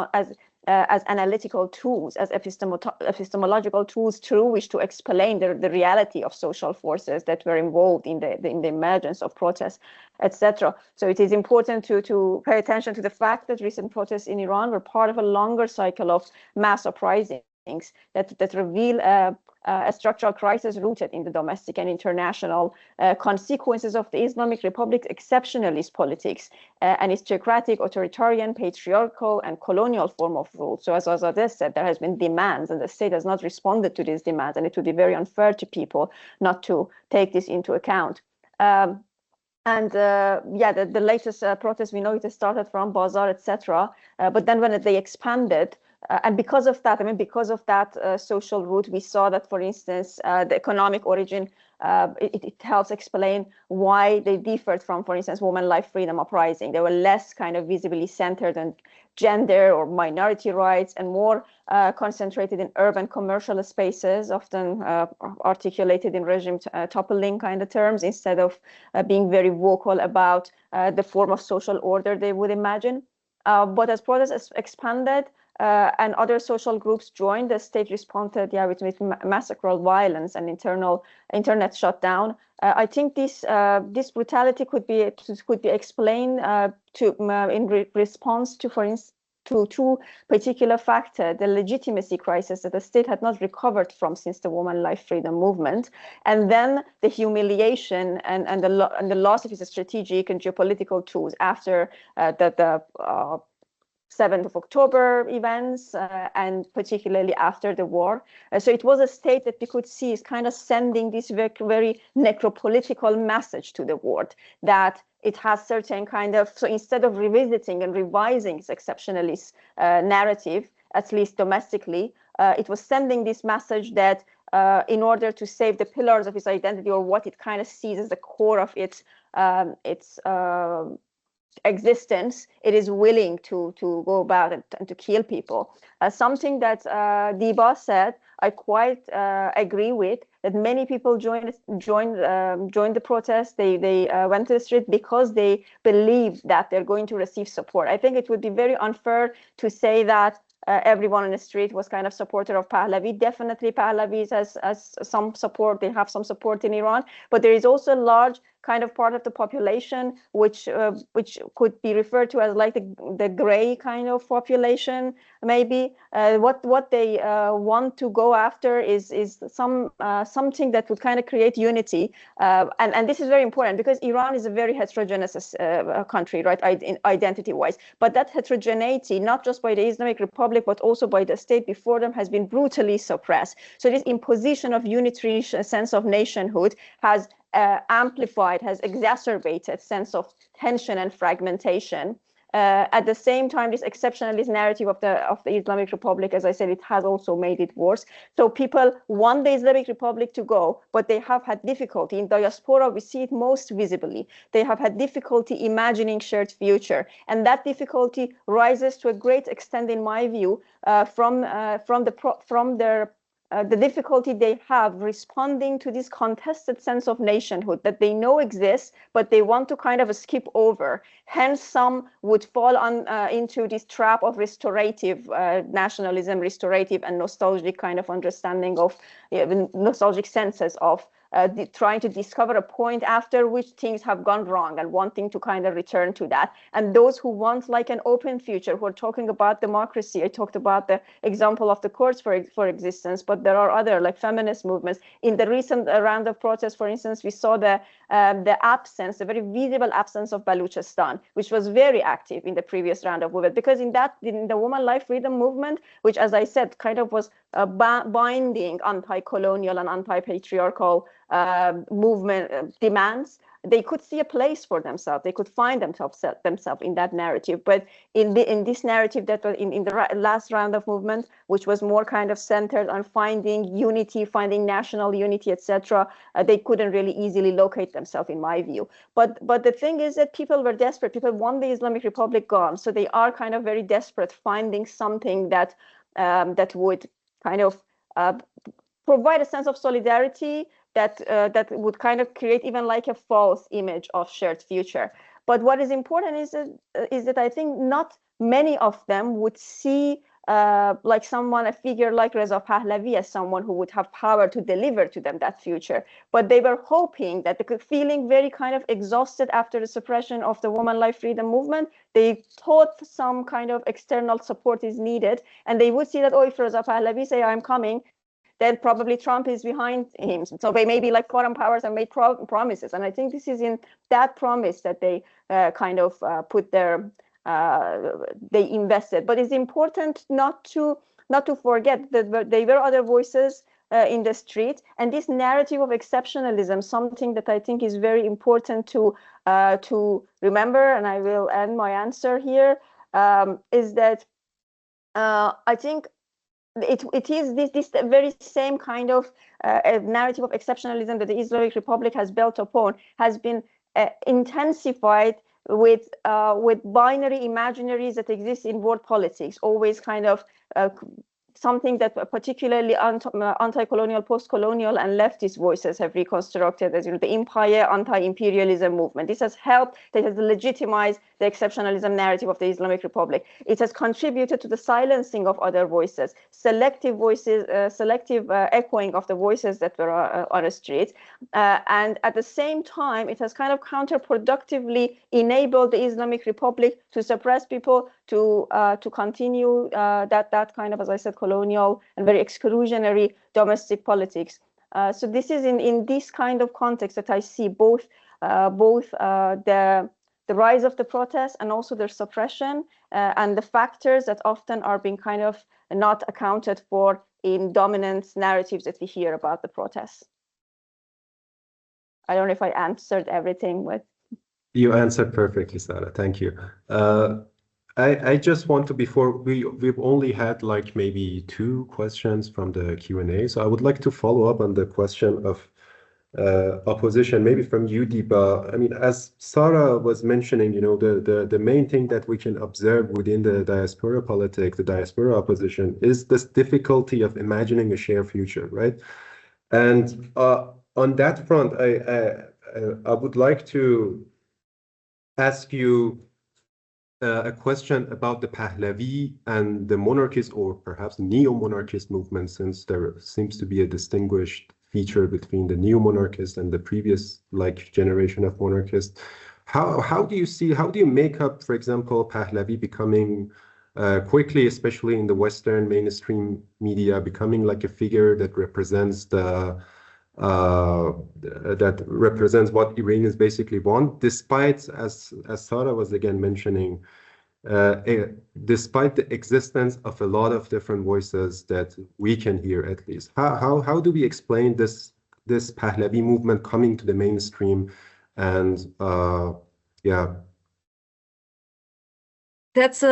S5: analytical tools, as epistemological tools through which to explain the reality of social forces that were involved in the emergence of protests, etc. So it is important to pay attention to the fact that recent protests in Iran were part of a longer cycle of mass uprising that reveal a structural crisis rooted in the domestic and international consequences of the Islamic Republic's exceptionalist politics and its theocratic, authoritarian, patriarchal, and colonial form of rule. So as Azadeh said, there has been demands, and the state has not responded to these demands, and it would be very unfair to people not to take this into account. The latest protests, we know it started from Bazaar, etc. But then when they expanded, and because of that, social root, we saw that, for instance, the economic origin, it helps explain why they differed from, for instance, women life freedom uprising. They were less kind of visibly centered on gender or minority rights and more concentrated in urban commercial spaces, often articulated in regime toppling kind of terms, instead of being very vocal about the form of social order they would imagine. But as protests expanded, and other social groups joined, the state responded with massacral violence and internet shutdown. I think this brutality could be explained in response to, for instance, to two particular factors: the legitimacy crisis that the state had not recovered from since the woman life freedom movement, and then the humiliation and the loss of its strategic and geopolitical tools after the 7th of October events, and particularly after the war. So it was a state that we could see is kind of sending this very necropolitical message to the world, that it has certain kind of, so instead of revisiting and revising its exceptionalist narrative, at least domestically, it was sending this message that in order to save the pillars of its identity, or what it kind of sees as the core of its existence, it is willing to go about and to kill people. Something that Diba said, I quite agree with, that many people joined the protest. They went to the street because they believe that they're going to receive support. I think it would be very unfair to say that everyone on the street was kind of supporter of Pahlavi. Definitely Pahlavis has some support. They have some support in Iran, but there is also a large kind of part of the population which could be referred to as like the gray kind of population, maybe. What they want to go after is something that would kind of create unity, and this is very important because Iran is a very heterogeneous country, right, identity-wise. But that heterogeneity, not just by the Islamic Republic but also by the state before them, has been brutally suppressed. So this imposition of unitary sense of nationhood has amplified, has exacerbated sense of tension and fragmentation. At the same time, this exceptionalist narrative of the Islamic Republic, as I said, it has also made it worse. So people want the Islamic Republic to go, but they have had difficulty. In diaspora, we see it most visibly. They have had difficulty imagining shared future, and that difficulty rises to a great extent, in my view, from the difficulty they have responding to this contested sense of nationhood that they know exists, but they want to kind of skip over. Hence, some would fall into this trap of restorative nationalism, restorative and nostalgic kind of understanding of nostalgic senses of trying to discover a point after which things have gone wrong and wanting to kind of return to that. And those who want like an open future, who are talking about democracy. I talked about the example of the courts for existence, but there are other like feminist movements. In the recent round of protests, for instance, we saw the absence, the very visible absence of Baluchistan, which was very active in the previous round of movement, because in the woman life freedom movement, which, as I said, kind of was binding anti-colonial and anti-patriarchal movement demands, they could see a place for themselves. They could find themselves in that narrative. But in this narrative that was in the last round of movement, which was more kind of centered on finding unity, finding national unity, etc., they couldn't really easily locate themselves, in my view. But the thing is that people were desperate. People want the Islamic Republic gone, so they are kind of very desperate, finding something that that would kind of provide a sense of solidarity that would kind of create even like a false image of shared future. But what is important is that I think not many of them would see like someone, a figure like Reza Pahlavi, as someone who would have power to deliver to them that future. But they were hoping that, feeling very kind of exhausted after the suppression of the woman life freedom movement, they thought some kind of external support is needed, and they would see that, oh, if Reza Pahlavi say I'm coming, then probably Trump is behind him. So they maybe like foreign powers and made promises. And I think this is in that promise that they kind of put their, they invested. But it's important not to forget that there were other voices in the street, and this narrative of exceptionalism, something that I think is very important to remember, and I will end my answer here, is that I think it is this very same kind of narrative of exceptionalism that the Islamic Republic has built upon, has been intensified with binary imaginaries that exist in world politics, always kind of something that particularly anti-colonial, post-colonial, and leftist voices have reconstructed as, the empire anti-imperialism movement. This has helped, that has legitimized the exceptionalism narrative of the Islamic Republic. It has contributed to the silencing of other voices, selective voices, selective echoing of the voices that were on the streets. And at the same time, it has kind of counterproductively enabled the Islamic Republic to suppress people, to continue that kind of, as I said, colonial and very exclusionary domestic politics. So this is in this kind of context that I see both the rise of the protests and also their suppression, and the factors that often are being kind of not accounted for in dominant narratives that we hear about the protests. I don't know if I answered everything with.
S1: You answered perfectly, Sarah. Thank you. I just want to, before we've only had like maybe 2 questions from the Q&A, so I would like to follow up on the question of opposition, maybe from you, Deepa. I mean, as Sarah was mentioning, the main thing that we can observe within the diaspora politics, the diaspora opposition, is this difficulty of imagining a shared future, right? And on that front, I would like to ask you a question about the Pahlavi and the monarchist, or perhaps neo-monarchist movement, since there seems to be a distinguished feature between the neo-monarchist and the previous generation of monarchists. How do you make up, for example, Pahlavi becoming quickly, especially in the Western mainstream media, becoming like a figure that represents what Iranians basically want, despite, as Sarah was again mentioning, despite the existence of a lot of different voices that we can hear, at least. How do we explain this Pahlavi movement coming to the mainstream? And yeah.
S4: That's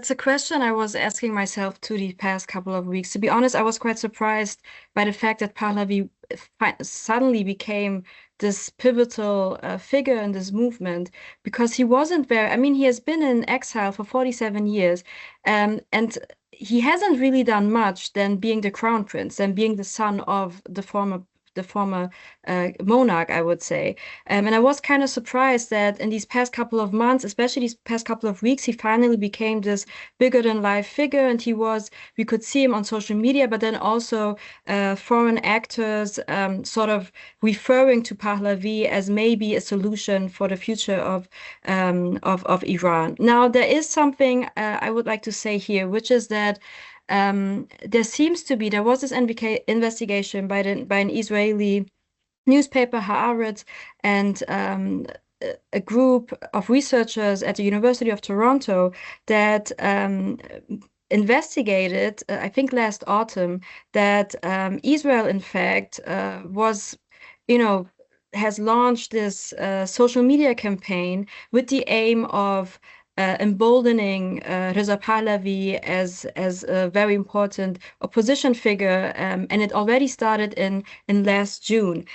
S4: a question I was asking myself too the past couple of weeks. To be honest, I was quite surprised by the fact that Pahlavi suddenly became this pivotal figure in this movement, because he wasn't very, I mean, he has been in exile for 47 years, and he hasn't really done much than being the crown prince, than being the son of the former monarch, I would say. And I was kind of surprised that in these past couple of months, especially these past couple of weeks, he finally became this bigger than life figure, and we could see him on social media, but then also foreign actors sort of referring to Pahlavi as maybe a solution for the future of Iran. Now, there is something I would like to say here, which is that there was this investigation by an Israeli newspaper, Haaretz, and a group of researchers at the University of Toronto that investigated, I think last autumn, that Israel, in fact, has launched this social media campaign with the aim of emboldening Reza Pahlavi as a very important opposition figure, and it already started in last June.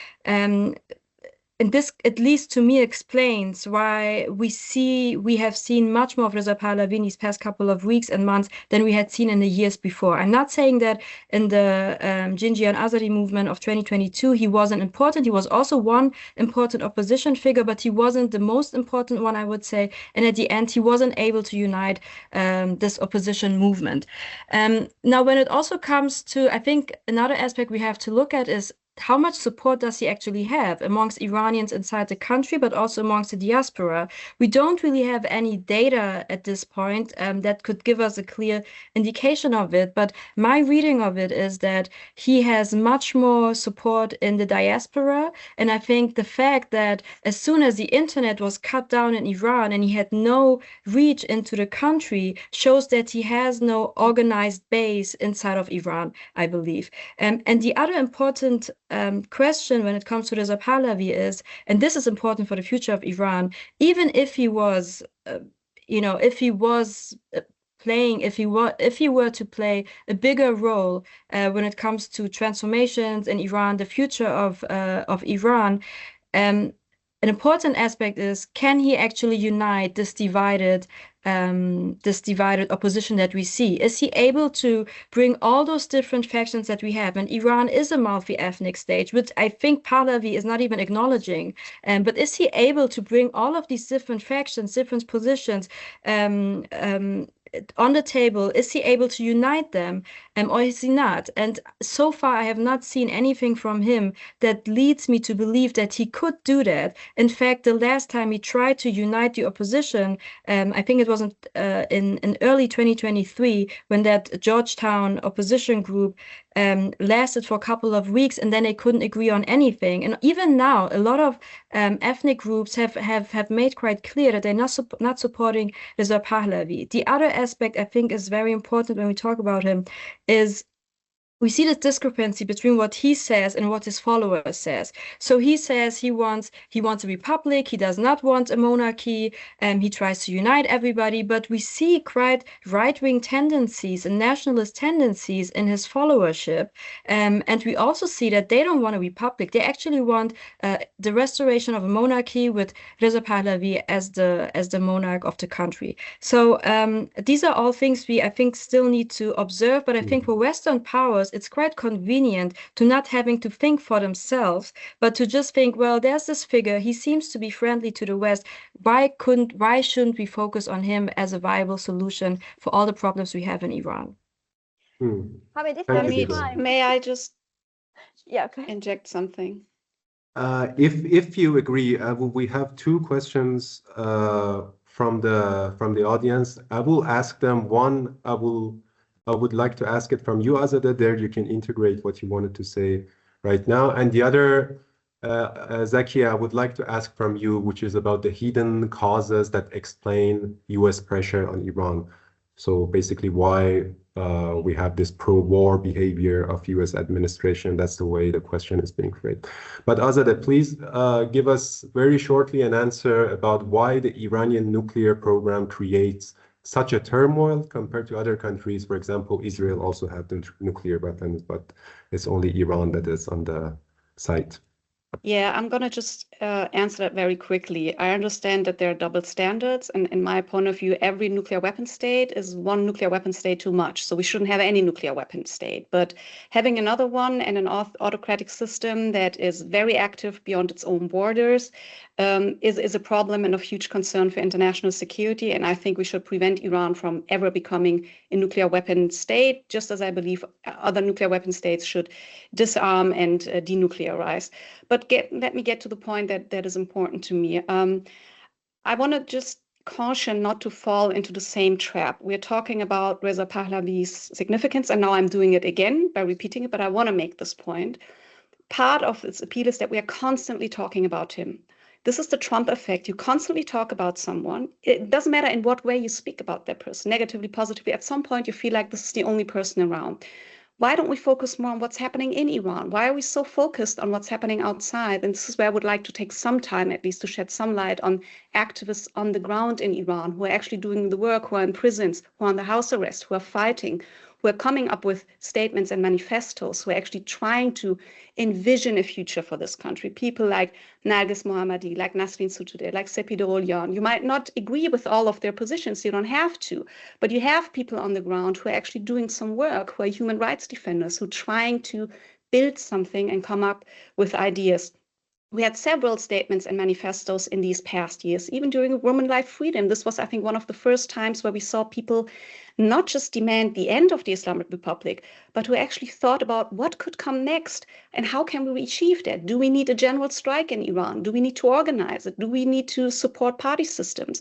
S4: this, at least to me, explains why we have seen much more of Reza Pahlavi in these past couple of weeks and months than we had seen in the years before. I'm not saying that in the Jinjian Azadi movement of 2022 he wasn't important. He was also one important opposition figure, but he wasn't the most important one, I would say. And at the end, he wasn't able to unite this opposition movement. Now, when it also comes to, I think another aspect we have to look at is how much support does he actually have amongst Iranians inside the country, but also amongst the diaspora? We don't really have any data at this point that could give us a clear indication of it. But my reading of it is that he has much more support in the diaspora. And I think the fact that as soon as the internet was cut down in Iran and he had no reach into the country shows that he has no organized base inside of Iran, I believe. And the other important question when it comes to Reza Pahlavi is, and this is important for the future of Iran, even if he was, if he were to play a bigger role when it comes to transformations in Iran, the future of Iran, an important aspect is, can he actually unite this divided opposition that we see? Is he able to bring all those different factions that we have? And Iran is a multi-ethnic state, which I think Pahlavi is not even acknowledging. But is he able to bring all of these different factions, different positions on the table? Is he able to unite them, or is he not? And so far, I have not seen anything from him that leads me to believe that he could do that. In fact, the last time he tried to unite the opposition, I think it was in early 2023, when that Georgetown opposition group lasted for a couple of weeks, and then they couldn't agree on anything. And even now, a lot of ethnic groups have made quite clear that they're not supporting Reza Pahlavi. The other aspect I think is very important when we talk about him is we see this discrepancy between what he says and what his followers says. So he says he wants a republic, he does not want a monarchy, and he tries to unite everybody, but we see quite right-wing tendencies and nationalist tendencies in his followership. And we also see that they don't want a republic. They actually want the restoration of a monarchy with Reza Pahlavi as the monarch of the country. So these are all things we, I think, still need to observe, but I think for Western powers, it's quite convenient to not having to think for themselves, but to just think, well, there's this figure, he seems to be friendly to the West. Why shouldn't we focus on him as a viable solution for all the problems we have in Iran?
S2: May I just
S5: okay.
S2: inject something?
S1: If you agree, we have two questions from the audience. I will ask them. One, I would like to ask it from you, Azadeh. There you can integrate what you wanted to say right now. And the other, Zakia, I would like to ask from you, which is about the hidden causes that explain US pressure on Iran. So basically why we have this pro-war behavior of US administration. That's the way the question is being framed. But Azadeh, please give us very shortly an answer about why the Iranian nuclear program creates such a turmoil compared to other countries. For example, Israel also have the nuclear weapons, but it's only Iran that is on the site.
S2: Yeah, I'm going to just answer that very quickly. I understand that there are double standards, and in my point of view, every nuclear weapon state is one nuclear weapon state too much. So we shouldn't have any nuclear weapon state. But having another one and an autocratic system that is very active beyond its own borders is a problem and of huge concern for international security. And I think we should prevent Iran from ever becoming a nuclear weapon state, just as I believe other nuclear weapon states should disarm and denuclearize. But let me get to the point that is important to me. I want to just caution not to fall into the same trap. We're talking about Reza Pahlavi's significance, and now I'm doing it again by repeating it, but I want to make this point. Part of its appeal is that we are constantly talking about him. This is the Trump effect. You constantly talk about someone. It doesn't matter in what way you speak about that person, negatively, positively. At some point, you feel like this is the only person around. Why don't we focus more on what's happening in Iran? Why are we so focused on what's happening outside? And this is where I would like to take some time, at least, to shed some light on activists on the ground in Iran who are actually doing the work, who are in prisons, who are under house arrest, who are fighting, who are coming up with statements and manifestos, who are actually trying to envision a future for this country. People like Narges Mohammadi, like Nasrin Sotoudeh, like Sepi Dorolian. You might not agree with all of their positions, you don't have to, but you have people on the ground who are actually doing some work, who are human rights defenders, who are trying to build something and come up with ideas. We had several statements and manifestos in these past years, even during Women Life Freedom. This was, I think, one of the first times where we saw people not just demand the end of the Islamic Republic, but who actually thought about what could come next and how can we achieve that? Do we need a general strike in Iran? Do we need to organize it? Do we need to support party systems?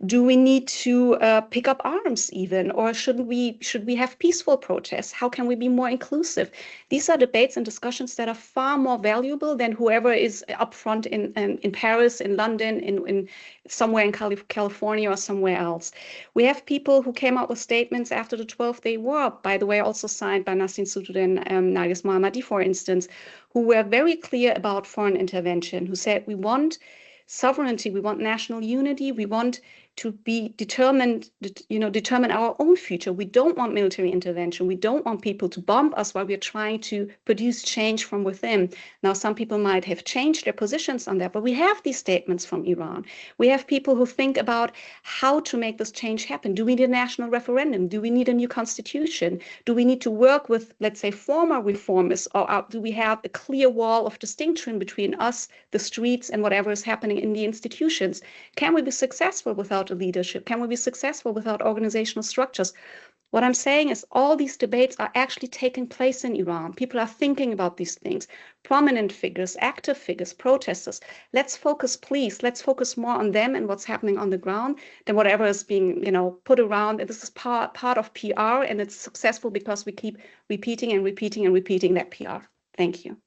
S2: Do we need to pick up arms even? Or should we have peaceful protests? How can we be more inclusive? These are debates and discussions that are far more valuable than whoever is up front in Paris, in London, in somewhere in California or somewhere else. We have people who came out with statements after the 12th-day war, by the way, also signed by Nasrin Sotoudeh and Narges Mohammadi, for instance, who were very clear about foreign intervention, who said we want sovereignty, we want national unity, we want to be determined, determine our own future. We don't want military intervention. We don't want people to bomb us while we're trying to produce change from within. Now, some people might have changed their positions on that, but we have these statements from Iran. We have people who think about how to make this change happen. Do we need a national referendum? Do we need a new constitution? Do we need to work with, let's say, former reformists? Or do we have a clear wall of distinction between us, the streets, and whatever is happening in the institutions? Can we be successful without a leadership? Can we be successful without organizational structures? What I'm saying is all these debates are actually taking place in Iran. People are thinking about these things. Prominent figures, active figures, protesters. Let's focus, please. Let's focus more on them and what's happening on the ground than whatever is being, put around. And this is part of PR, and it's successful because we keep repeating and repeating and repeating that PR. Thank you.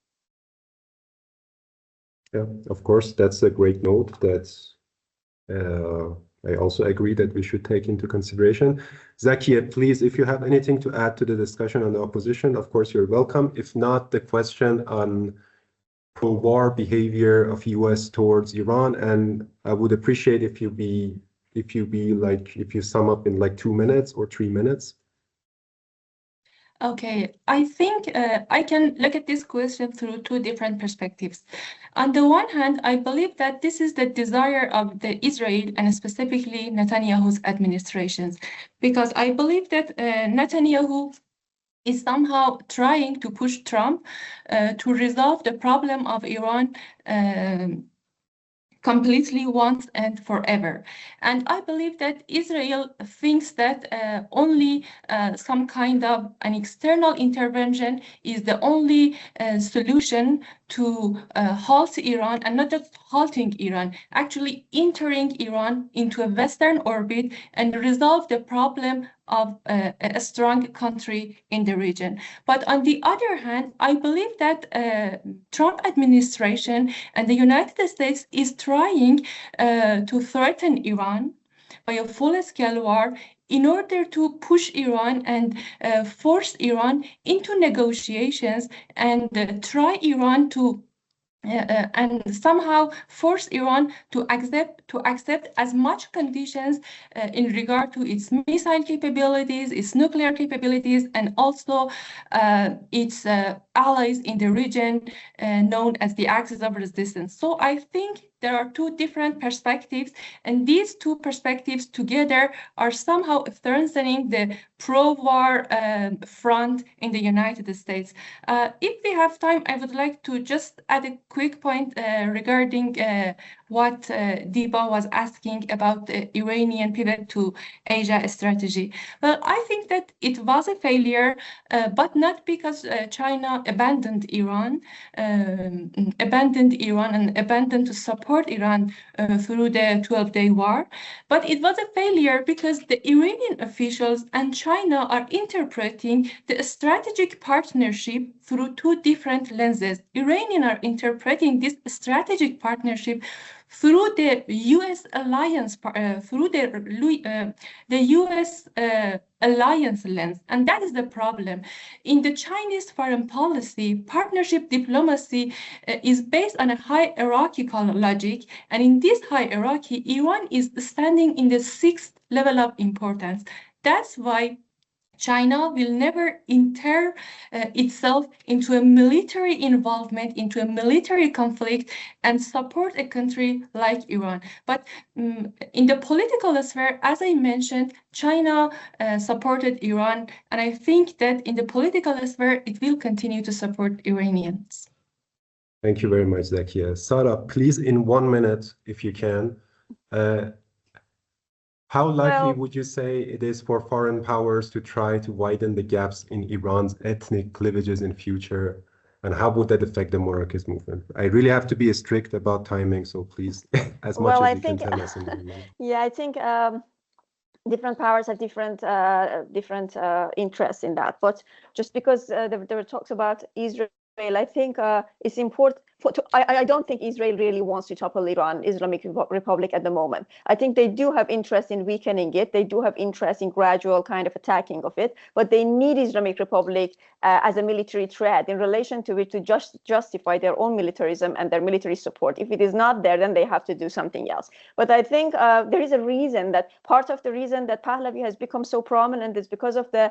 S1: Yeah, of course, that's a great note. That's I also agree that we should take into consideration. Zakia, please, if you have anything to add to the discussion on the opposition, of course, you're welcome. If not, the question on pro-war behavior of US towards Iran, and I would appreciate if you sum up in like 2 minutes or 3 minutes.
S3: Okay, I think I can look at this question through two different perspectives. On the one hand, I believe that this is the desire of the Israel and specifically Netanyahu's administrations, because I believe that Netanyahu is somehow trying to push Trump to resolve the problem of Iran completely once and forever. And I believe that Israel thinks that only some kind of an external intervention is the only solution to halt Iran, and not just halting Iran, actually entering Iran into a Western orbit and resolve the problem of a strong country in the region. But on the other hand, I believe that Trump administration and the United States is trying to threaten Iran by a full-scale war in order to push Iran and force Iran into negotiations and try Iran to and somehow force Iran to accept as much conditions in regard to its missile capabilities, its nuclear capabilities, and also its allies in the region known as the axis of resistance. So I think there are two different perspectives, and these two perspectives together are somehow strengthening the pro-war front in the United States. If we have time, I would like to just add a quick point regarding what Diba was asking about the Iranian pivot to Asia strategy. Well, I think that it was a failure, but not because China abandoned Iran and abandoned to support Iran through the 12-day war, but it was a failure because the Iranian officials and China are interpreting the strategic partnership through two different lenses. Iranians are interpreting this strategic partnership through the U.S. alliance, through the U.S. alliance lens, and that is the problem. In the Chinese foreign policy, partnership diplomacy is based on a hierarchical logic, and in this hierarchy, Iran is standing in the 6th level of importance. That's why China will never enter itself into a military involvement, into a military conflict, and support a country like Iran. But in the political sphere, as I mentioned, China supported Iran, and I think that in the political sphere, it will continue to support Iranians.
S1: Thank you very much, Zakia. Sara, please, in 1 minute, if you can, how likely would you say it is for foreign powers to try to widen the gaps in Iran's ethnic cleavages in future? And how would that affect the monarchist movement? I really have to be strict about timing, so please, as much as you can tell us in 1 minute.
S5: Yeah, I think different powers have different interests in that. But just because there were talks about Israel, I think it's important. I don't think Israel really wants to topple Iran, Islamic Republic at the moment. I think they do have interest in weakening it. They do have interest in gradual kind of attacking of it, but they need Islamic Republic as a military threat in relation to it to justify their own militarism and their military support. If it is not there, then they have to do something else. But I think there is a reason that part of the reason that Pahlavi has become so prominent is because of the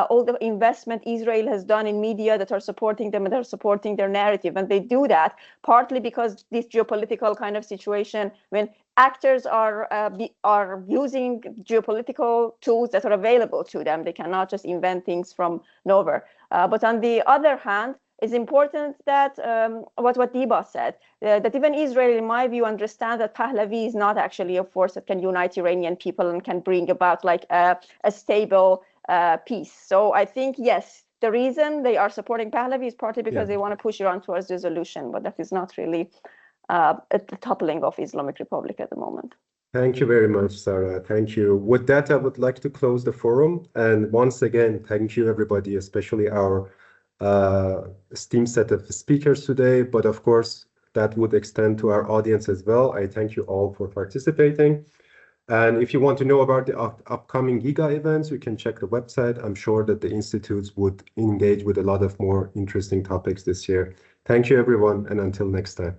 S5: all the investment Israel has done in media that are supporting them and are supporting their narrative. And they do that partly because this geopolitical kind of situation, when actors are using geopolitical tools that are available to them, they cannot just invent things from nowhere. But on the other hand, it's important that what Diba said, that even Israel, in my view, understand that Pahlavi is not actually a force that can unite Iranian people and can bring about like a stable peace. So I think, yes, the reason they are supporting Pahlavi is partly because they want to push Iran towards dissolution, but that is not really a toppling of Islamic Republic at the moment.
S1: Thank you very much, Sara. Thank you. With that, I would like to close the forum. And once again, thank you, everybody, especially our esteemed set of speakers today. But of course, that would extend to our audience as well. I thank you all for participating. And if you want to know about the upcoming GIGA events, you can check the website. I'm sure that the institutes would engage with a lot of more interesting topics this year. Thank you, everyone, and until next time.